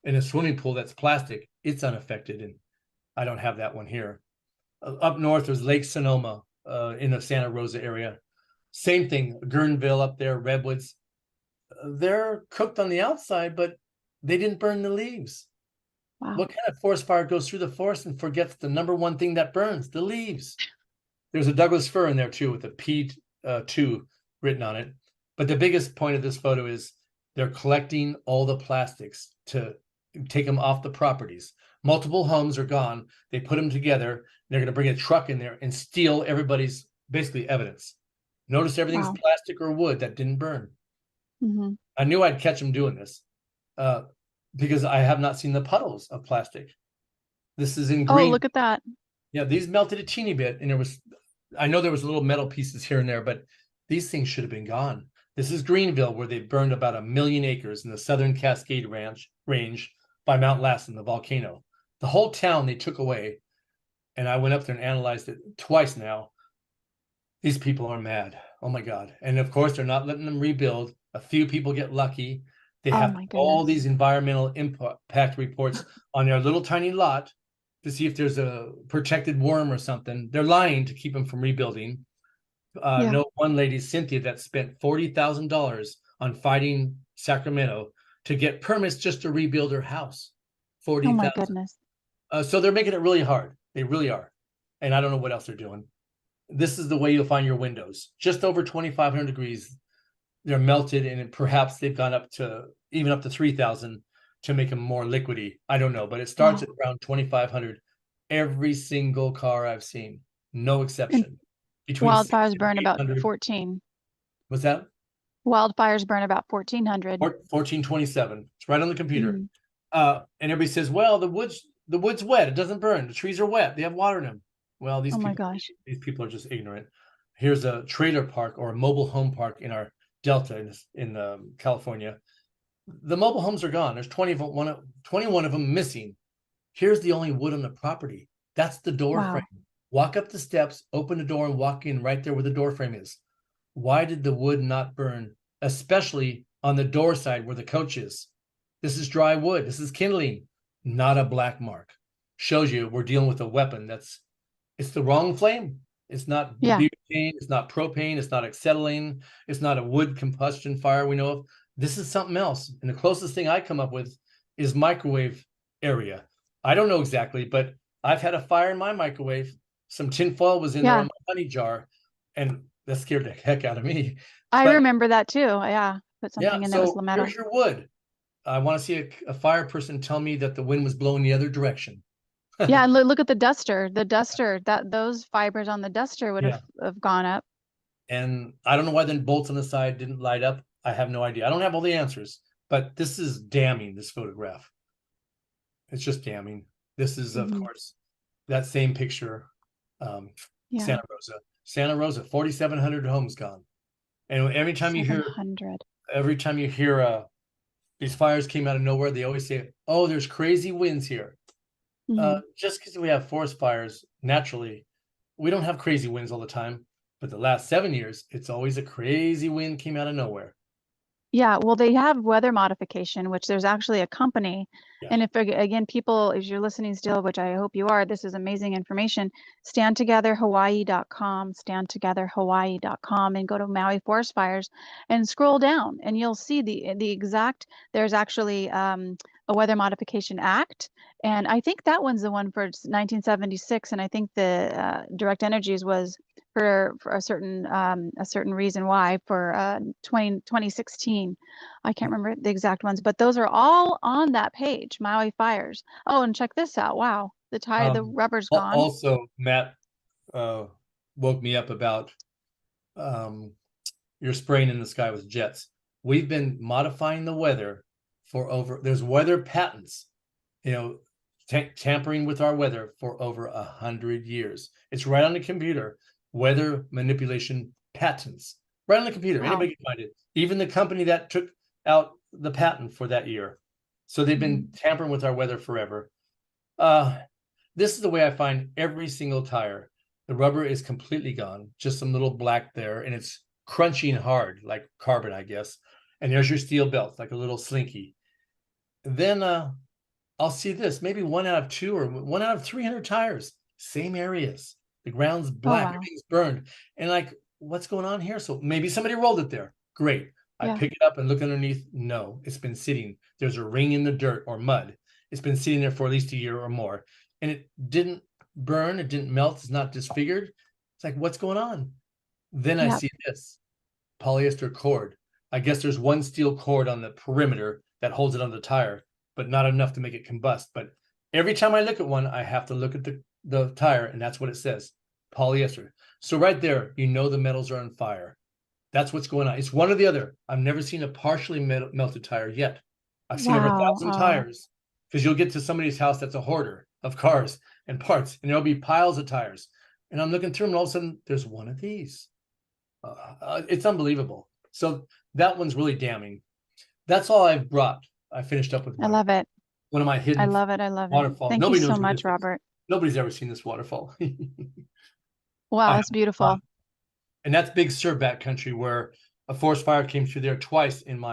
and a swimming pool that's plastic. It's unaffected, and I don't have that one here. Up north, there's Lake Sonoma in the Santa Rosa area. Same thing, Guerneville up there, redwoods. They're cooked on the outside, but they didn't burn the leaves. Wow. What kind of forest fire goes through the forest and forgets the number one thing that burns, the leaves? There's a Douglas fir in there too with a P2 written on it. But the biggest point of this photo is they're collecting all the plastics to take them off the properties. Multiple homes are gone. They put them together. They're going to bring a truck in there and steal everybody's basically evidence. Notice everything's plastic or wood that didn't burn. I knew I'd catch them doing this because I have not seen the puddles of plastic. This is in green. Oh, look at that. Yeah, these melted a teeny bit, and I know there was little metal pieces here and there, but these things should have been gone. This is Greenville, where they burned about 1 million acres in the southern Cascade Range by Mount Lassen, the volcano. The whole town they took away, and I went up there and analyzed it twice now. These people are mad. Oh my God. And of course, they're not letting them rebuild. A few people get lucky. They Oh have my all goodness. these environmental impact reports on their little tiny lot to see if there's a protected worm or something. They're lying to keep them from rebuilding. Yeah. No, one lady, Cynthia, that spent $40,000 on fighting Sacramento to get permits just to rebuild her house. Oh 40,000. my goodness. So they're making it really hard. They really are. And I don't know what else they're doing. This is the way you'll find your windows. Just over 2,500 degrees, they're melted, and perhaps they've gone up to even up to 3,000 to make them more liquidy. I don't know, but it starts at around 2,500. Every single car I've seen, no exception. Between Wildfires 600 burn and about 800. 14. What's that? Wildfires burn about 1,400. 1427. It's right on the computer. Mhm. And everybody says, well, the wood's wet. It doesn't burn. The trees are wet. They have water in them. Well, Oh my gosh. these people are just ignorant. Here's a trailer park or a mobile home park in our Delta in California. The mobile homes are gone. There's 21 of them missing. Here's the only wood on the property. That's the door Wow. frame. Walk up the steps, open the door, and walk in right there where the door frame is. Why did the wood not burn, especially on the door side where the coach is? This is dry wood. This is kindling, not a black mark. Shows you we're dealing with a weapon it's the wrong flame. It's not Yeah. butane, it's not propane, it's not acetylene, it's not a wood combustion fire we know of. This is something else. And the closest thing I come up with is microwave area. I don't know exactly, but I've had a fire in my microwave. Some tinfoil was in there Yeah. in my honey jar, and that scared the heck out of me. I But remember that too. Yeah. Put yeah, something in that was so metal. here's your wood. I want to see a fire person tell me that the wind was blowing the other direction. Yeah, and look at the duster. The duster, that those fibers on the duster would Yeah. have gone up. And I don't know why the bolts on the side didn't light up. I have no idea. I don't have all the answers, but this is damning, this photograph. It's just damning. This is, of Mhm. course, that same picture, Yeah. Santa Rosa. Santa Rosa, 4,700 homes gone. And every time you hear 700. these fires came out of nowhere, they always say, oh, there's crazy winds here. Mhm. Just because we have forest fires naturally, we don't have crazy winds all the time. But the last 7 years, it's always a crazy wind came out of nowhere. Yeah, well, they have weather modification, which there's actually a company. Yeah. And if again, people, if you're listening still, which I hope you are, this is amazing information. Standtogetherhawaii.com, standtogetherhawaii.com, and go to Maui Forest Fires and scroll down, and you'll see the exact. There's actually a Weather Modification Act, and I think that one's the one for 1976, and I think the Direct Energies was for a certain reason why for 2016. I can't remember the exact ones, but those are all on that page, Maui Fires. Oh, and check this out. Wow, the rubber's gone. Also, Matt woke me up about you're spraying in the sky with jets. We've been modifying the weather there's weather patents, tampering with our weather for over 100 years. It's right on the computer. Weather manipulation patents, right on the computer. Wow. Anybody can find it. Even the company that took out the patent for that year. So they've been tampering with our weather forever. This is the way I find every single tire. The rubber is completely gone, just some little black there, and it's crunching hard like carbon, I guess. And there's your steel belt, like a little slinky. Then I'll see this, maybe 1 out of 2 or 1 out of 300 tires, same areas. The ground's black, wow. everything's burned. And like, what's going on here? So maybe somebody rolled it there. Great. I Yeah. pick it up and look underneath. No, it's been sitting. There's a ring in the dirt or mud. It's been sitting there for at least a year or more. And it didn't burn. It didn't melt. It's not disfigured. It's like, what's going on? Then I see this polyester cord. I guess there's one steel cord on the perimeter that holds it on the tire, but not enough to make it combust. But every time I look at one, I have to look at the tire, and that's what it says, polyester. So right there, the metals are on fire. That's what's going on. It's one or the other. I've never seen a partially melted tire yet. I've seen over 1,000 tires, because you'll get to somebody's house that's a hoarder of cars and parts, and there'll be piles of tires. And I'm looking through them, and all of a sudden, there's one of these. It's unbelievable. So That one's really damning. That's all I've brought. I finished up with I love it. one of my I hidden love it. I love it. waterfalls. Thank you Nobody so knows where this much, is. Robert. Nobody's ever seen this waterfall. Wow, I that's beautiful. and that's big surfback country where a forest fire came through there twice in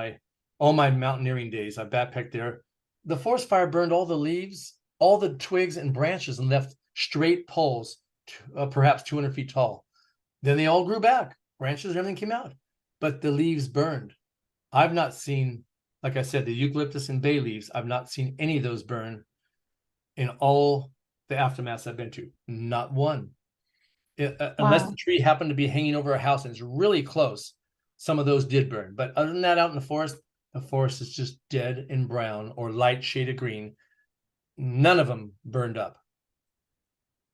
all my mountaineering days. I backpacked there. The forest fire burned all the leaves, all the twigs and branches, and left straight poles, perhaps 200 feet tall. Then they all grew back. Branches and everything came out, but the leaves burned. I've not seen, like I said, the eucalyptus and bay leaves. I've not seen any of those burn in all the aftermaths I've been to. Not one. Unless Wow. the tree happened to be hanging over a house and it's really close, some of those did burn. But other than that, out in the forest is just dead and brown or light shade of green. None of them burned up.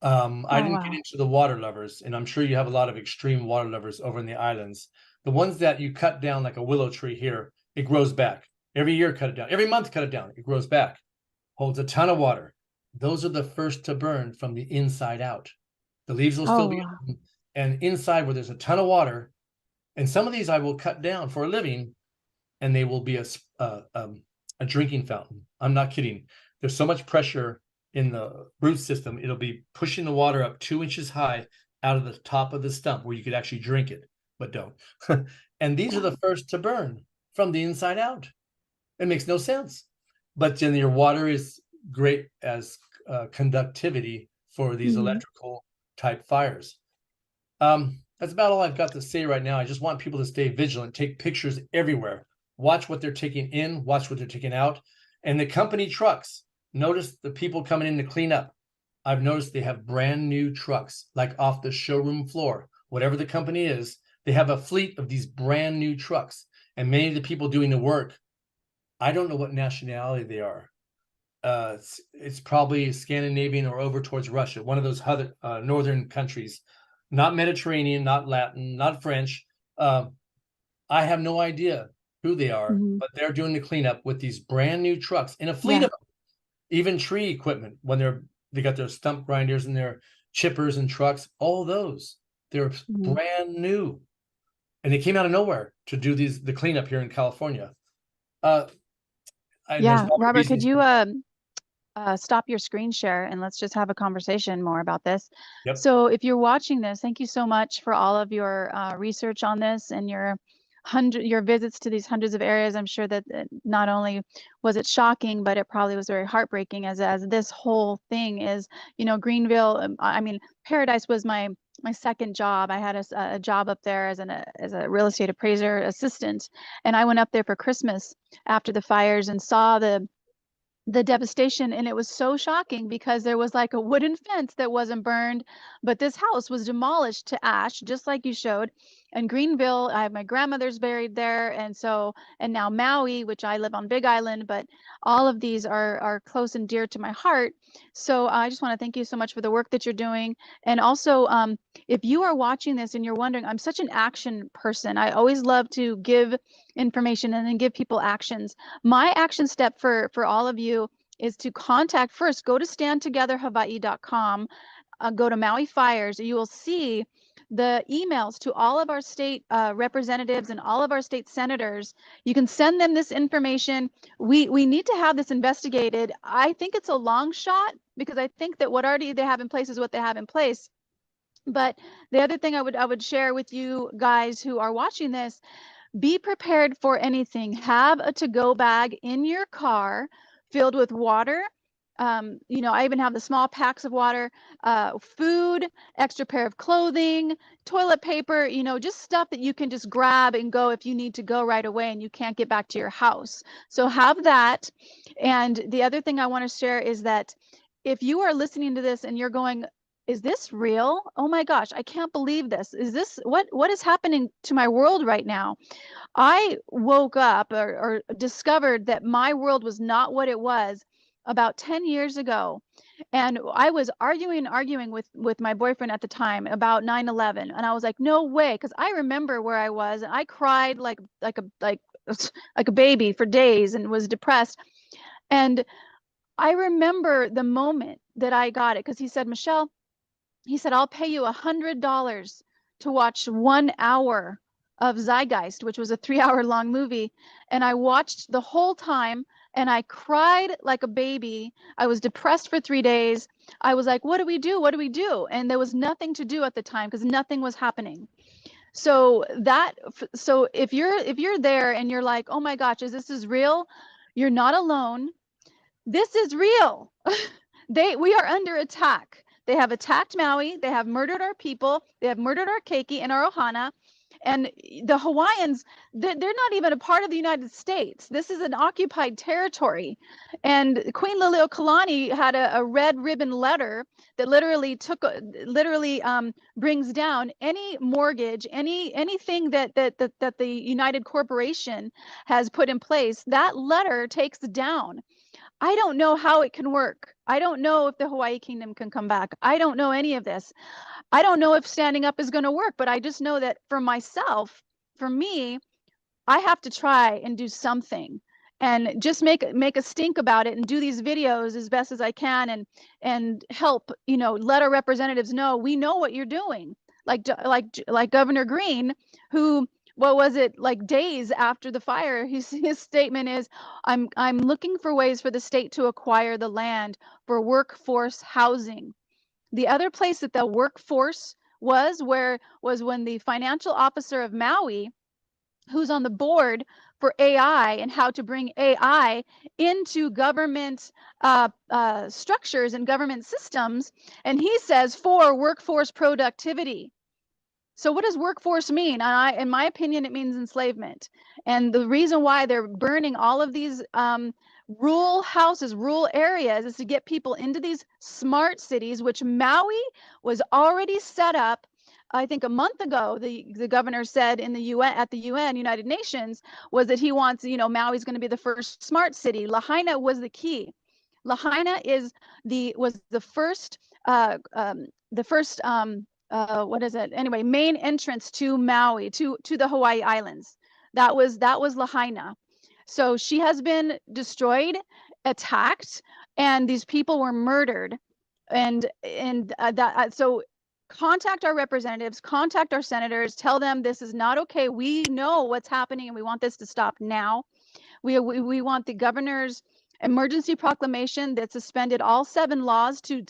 I Oh, didn't get wow. into the water lovers, and I'm sure you have a lot of extreme water lovers over in the islands. The ones that you cut down like a willow tree here, it grows back. Every year, cut it down. Every month, cut it down. It grows back. Holds a ton of water. Those are the first to burn from the inside out. The leaves will still Oh, be wow. on, and inside where there's a ton of water, and some of these I will cut down for a living, and they will be a drinking fountain. I'm not kidding. There's so much pressure in the root system, it'll be pushing the water up 2 inches high out of the top of the stump where you could actually drink it, but don't. And these are the first to burn from the inside out. It makes no sense. But then your water is great as conductivity for these Mhm. electrical type fires. That's about all I've got to say right now. I just want people to stay vigilant, take pictures everywhere, watch what they're taking in, watch what they're taking out. And the company trucks, notice the people coming in to clean up. I've noticed they have brand new trucks, like off the showroom floor, whatever the company is, they have a fleet of these brand new trucks. And many of the people doing the work, I don't know what nationality they are. It's probably Scandinavian or over towards Russia, one of those other northern countries, not Mediterranean, not Latin, not French. I have no idea who they are, Mhm. but they're doing the cleanup with these brand new trucks in a fleet Yeah. of them. Even tree equipment when they got their stump grinders and their chippers and trucks, all those they're Mhm. brand new, and they came out of nowhere to do the cleanup here in California. And there's Yeah. probably Robert, could reasons. you stop your screen share and let's just have a conversation more about this. Yep. So if you're watching this, thank you so much for all of your research on this and your visits to these hundreds of areas. I'm sure that not only was it shocking, but it probably was very heartbreaking as this whole thing is, Greenville. I mean, Paradise was my second job. I had a job up there as a real estate appraiser assistant, and I went up there for Christmas after the fires and saw the devastation, and it was so shocking because there was like a wooden fence that wasn't burned, but this house was demolished to ash just like you showed. And Greenville, I have my grandmother's buried there, and now Maui, which I live on Big Island, but all of these are close and dear to my heart. So I just want to thank you so much for the work that you're doing. And also, if you are watching this and you're wondering, I'm such an action person, I always love to give information and then give people actions. My action step for all of you is to contact first, go to standtogetherhawaii.com, go to Maui Fires. You will see the emails to all of our state representatives and all of our state senators. You can send them this information. We need to have this investigated. I think it's a long shot because I think that what already they have in place is what they have in place. But the other thing I would share with you guys who are watching this, be prepared for anything. Have a to-go bag in your car filled with water. I even have the small packs of water, food, extra pair of clothing, toilet paper, just stuff that you can just grab and go if you need to go right away and you can't get back to your house. So have that. And the other thing I want to share is that if you are listening to this and you're going, is this real? Oh my gosh, I can't believe this. Is this what is happening to my world right now? I woke up or discovered that my world was not what it was about 10 years ago. And I was arguing with my boyfriend at the time about 9/11. And I was like, no way, because I remember where I was and I cried like a baby for days and was depressed. And I remember the moment that I got it because he said, Michelle, he said, I'll pay you $100 to watch 1 hour of Zeitgeist, which was a 3-hour long movie. And I watched the whole time and I cried like a baby. I was depressed for 3 days. I was like, what do we do? What do we do? And there was nothing to do at the time because nothing was happening. So so if you're there and you're like, oh my gosh, is this real? You're not alone. This is real. We are under attack. They have attacked Maui. They have murdered our people. They have murdered our keiki and our ohana. And the Hawaiians, they're not even a part of the United States. This is an occupied territory. And Queen Liliuokalani had a red ribbon letter that literally brings down any mortgage, anything that the United Corporation has put in place. That letter takes down. I don't know how it can work. I don't know if the Hawaii Kingdom can come back. I don't know any of this. I don't know if standing up is going to work, but I just know that for myself, for me, I have to try and do something and just make a stink about it and do these videos as best as I can and help, let our representatives know we know what you're doing. Like Governor Green, who, what was it, like days after the fire, his statement is, I'm looking for ways for the state to acquire the land for workforce housing. The other place that the workforce was when the financial officer of Maui, who's on the board for AI and how to bring AI into government structures and government systems, and he says for workforce productivity. So what does workforce mean? In my opinion, it means enslavement. And the reason why they're burning all of these rural houses, rural areas, is to get people into these smart cities, which Maui was already set up. I think a month ago, the governor said in the UN, at the UN, United Nations, was that he wants, Maui's going to be the first smart city. Lahaina was the key. Lahaina was the first what is it? Anyway, main entrance to Maui, to the Hawaii Islands. That was Lahaina. So she has been destroyed, attacked, and these people were murdered. So contact our representatives, contact our senators, tell them this is not okay. We know what's happening and we want this to stop now. We want the governor's emergency proclamation that suspended all 7 laws to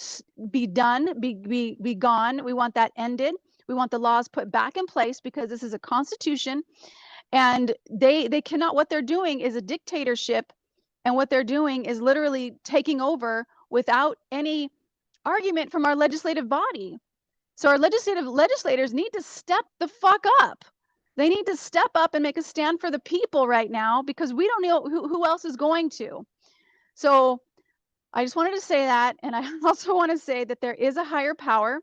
be done, be gone. We want that ended. We want the laws put back in place because this is a constitution, and they cannot. What they're doing is a dictatorship, and what they're doing is literally taking over without any argument from our legislative body. So our legislators need to step the fuck up. They need to step up and make a stand for the people right now because we don't know who else is going to. So I just wanted to say that. And I also want to say that there is a higher power.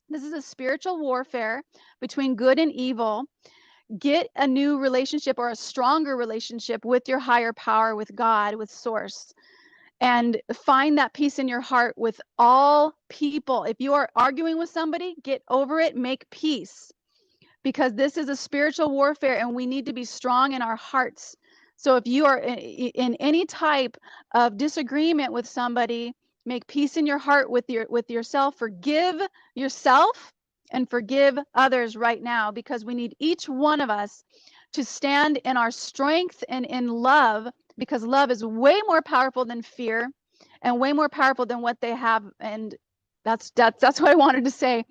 This is a spiritual warfare between good and evil. Get a new relationship or a stronger relationship with your higher power, with God, with Source, and find that peace in your heart with all people. If you are arguing with somebody, get over it, make peace, because this is a spiritual warfare and we need to be strong in our hearts. So if you are in any type of disagreement with somebody, make peace in your heart with yourself. Forgive yourself and forgive others right now, because we need each one of us to stand in our strength and in love, because love is way more powerful than fear and way more powerful than what they have. And that's what I wanted to say.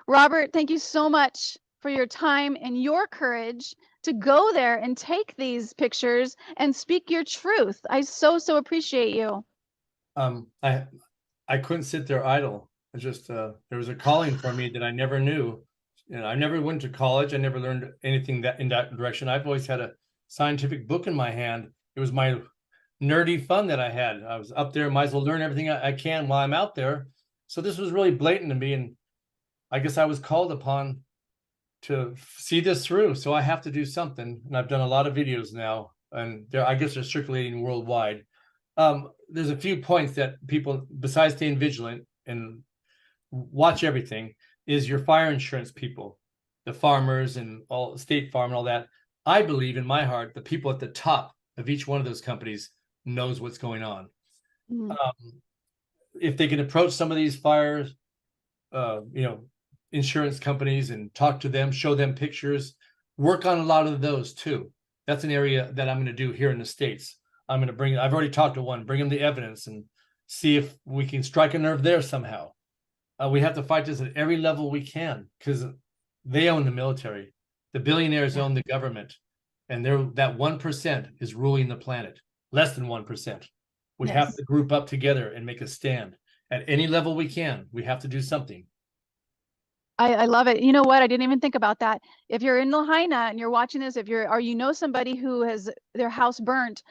Robert, thank you so much for your time and your courage to go there and take these pictures and speak your truth. I so appreciate you. I couldn't sit there idle. I just there was a calling for me that I never knew. I never went to college. I never learned anything in that direction. I've always had a scientific book in my hand. It was my nerdy fun that I had. I was up there, might as well learn everything I can while I'm out there. So this was really blatant to me, and I guess I was called upon to see this through. So I have to do something, and I've done a lot of videos now, and I guess they're circulating worldwide. There's a few points that people, besides staying vigilant and watch everything, is your fire insurance people, the farmers and all State Farm and all that. I believe in my heart the people at the top of each one of those companies knows what's going on. Mm-hmm. If they can approach some of these fires, insurance companies and talk to them, show them pictures, work on a lot of those too. That's an area that I'm going to do here in the States. I'm going to bring, I've already talked to one, bring them the evidence and see if we can strike a nerve there somehow. We have to fight this at every level we can because they own the military. The billionaires own the government, and they're that 1% is ruling the planet. Less than 1%. We have to group up together and make a stand at any level we can. We have to do something. I love it. You know what? I didn't even think about that. If you're in Lahaina and you're watching this, if you're, or you know somebody who has their house burnt,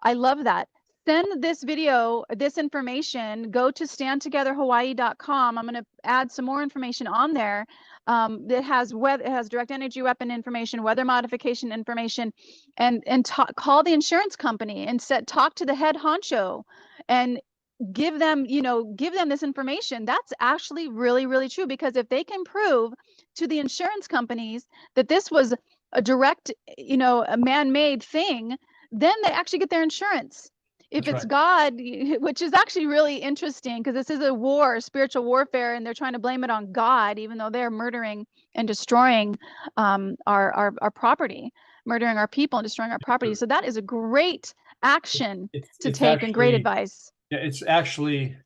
I love that. Send this video, this information, go to standtogetherhawaii.com. I'm going to add some more information on there. It has direct energy weapon information, weather modification information, and call the insurance company and talk to the head honcho and give them this information. That's actually really, really true, because if they can prove to the insurance companies that this was a direct, a man-made thing, then they actually get their insurance. If it's God, which is actually really interesting, because this is a war, spiritual warfare, and they're trying to blame it on God, even though they're murdering and destroying our property, murdering our people and destroying our property. So that is a great action to take, and great advice. Yeah, it's actually,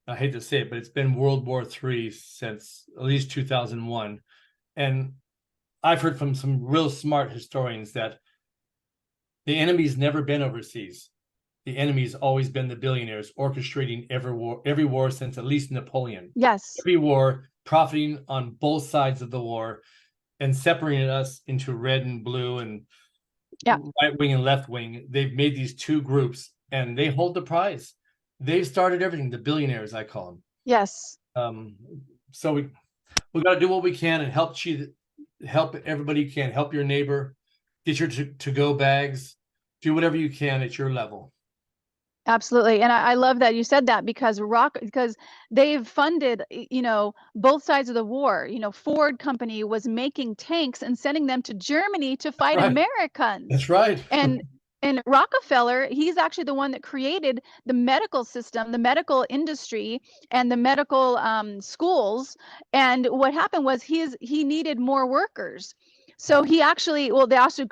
I hate to say it, but it's been World War III since at least 2001. And I've heard from some real smart historians that the enemy's never been overseas. The enemy's always been the billionaires orchestrating every war since at least Napoleon. Yes. Every war, profiting on both sides of the war and separating us into red and blue and right wing and left wing. They've made these two groups and they hold the prize. They've started everything, the billionaires, I call them. Yes. So we got to do what we can and help everybody you can. Help your neighbor, get your to-go bags, do whatever you can at your level. Absolutely. And I love that you said that, because they've funded, both sides of the war. Ford company was making tanks and sending them to Germany to fight Americans. That's right. And Rockefeller, he's actually the one that created the medical system, the medical industry, and the medical schools. And what happened was he needed more workers. So he actually also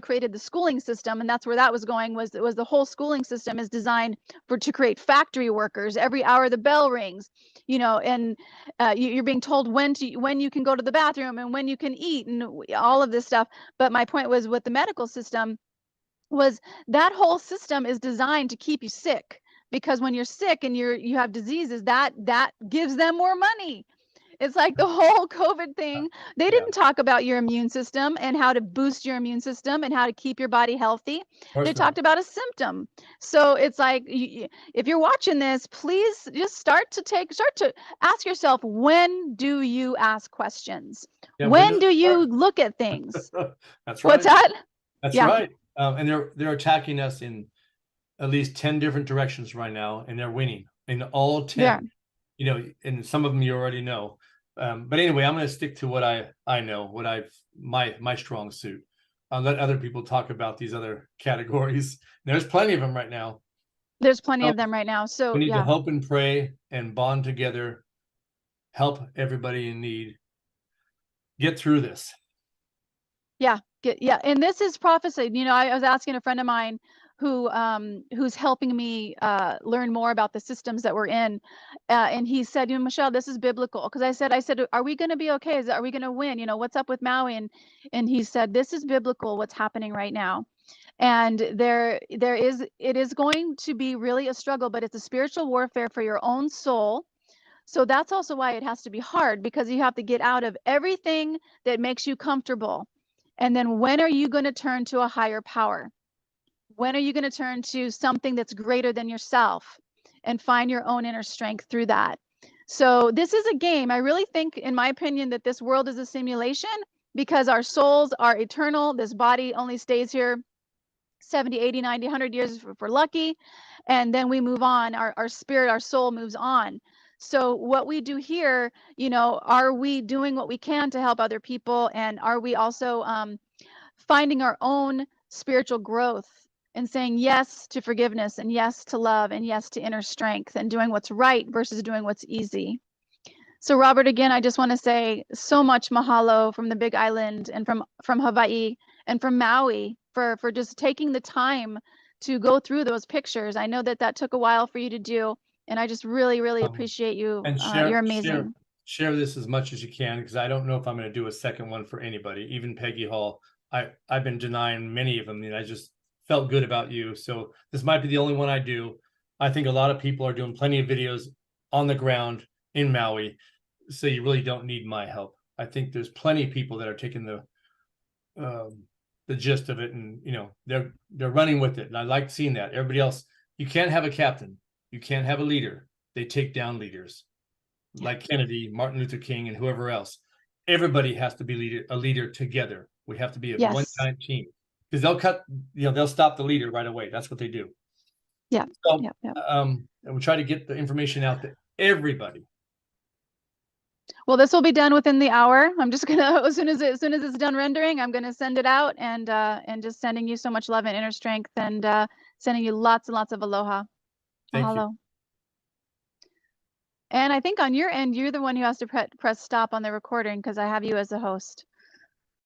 created the schooling system, and that's where that was going. Was the whole schooling system is designed to create factory workers. Every hour the bell rings, and you're being told when you can go to the bathroom and when you can eat and all of this stuff. But my point was, with the medical system, was that whole system is designed to keep you sick, because when you're sick and you have diseases, that gives them more money. It's like the whole COVID thing. They didn't talk about your immune system and how to boost your immune system and how to keep your body healthy. They talked about a symptom. So it's like, if you're watching this, please just start to ask yourself, when do you ask questions? When do you look at things? That's right. What's that? That's right. And they're attacking us in at least 10 different directions right now, and they're winning in all 10. And some of them you already know. But anyway, I'm going to stick to what I know, my strong suit. I'll let other people talk about these other categories. There's plenty of them right now. There's plenty of them right now. So we need to hope and pray and bond together, help everybody in need, get through this. And this is prophesied. I was asking a friend of mine who's helping me learn more about the systems that we're in, and he said, Michelle, this is biblical. Because I said, are we going to be okay? Are we going to win? What's up with Maui? And he said, this is biblical, what's happening right now. And it is going to be really a struggle, but it's a spiritual warfare for your own soul. So that's also why it has to be hard, because you have to get out of everything that makes you comfortable. And then when are you going to turn to a higher power? When are you going to turn to something that's greater than yourself and find your own inner strength through that? So this is a game. I really think, in my opinion, that this world is a simulation, because our souls are eternal. This body only stays here 70, 80, 90, 100 years if we're lucky. And then we move on. Our spirit, our soul moves on. So what we do here, are we doing what we can to help other people? And are we also finding our own spiritual growth and saying yes to forgiveness and yes to love and yes to inner strength and doing what's right versus doing what's easy? So Robert, again, I just want to say so much mahalo from the Big Island and from Hawaii and from Maui for just taking the time to go through those pictures. I know that took a while for you to do, and I just really, really appreciate you. And You're amazing. share this as much as you can, because I don't know if I'm going to do a second one for anybody, even Peggy Hall. I've been denying many of them, and I just felt good about you. So this might be the only one I do. I think a lot of people are doing plenty of videos on the ground in Maui, so you really don't need my help. I think there's plenty of people that are taking the gist of it, and they're running with it. And I like seeing that. Everybody else, you can't have a captain, you can't have a leader. They take down leaders like Kennedy, Martin Luther King, and whoever else. Everybody has to be a leader together. We have to be a one giant team, because they'll stop the leader right away. That's what they do. Yeah. So, and we try to get the information out to everybody. Well, this will be done within the hour. I'm just gonna, as soon as it's done rendering, I'm gonna send it out, and just sending you so much love and inner strength, and sending you lots and lots of aloha. Thank Mahalo. you. And I think on your end, you're the one who has to press stop on the recording, because I have you as a host.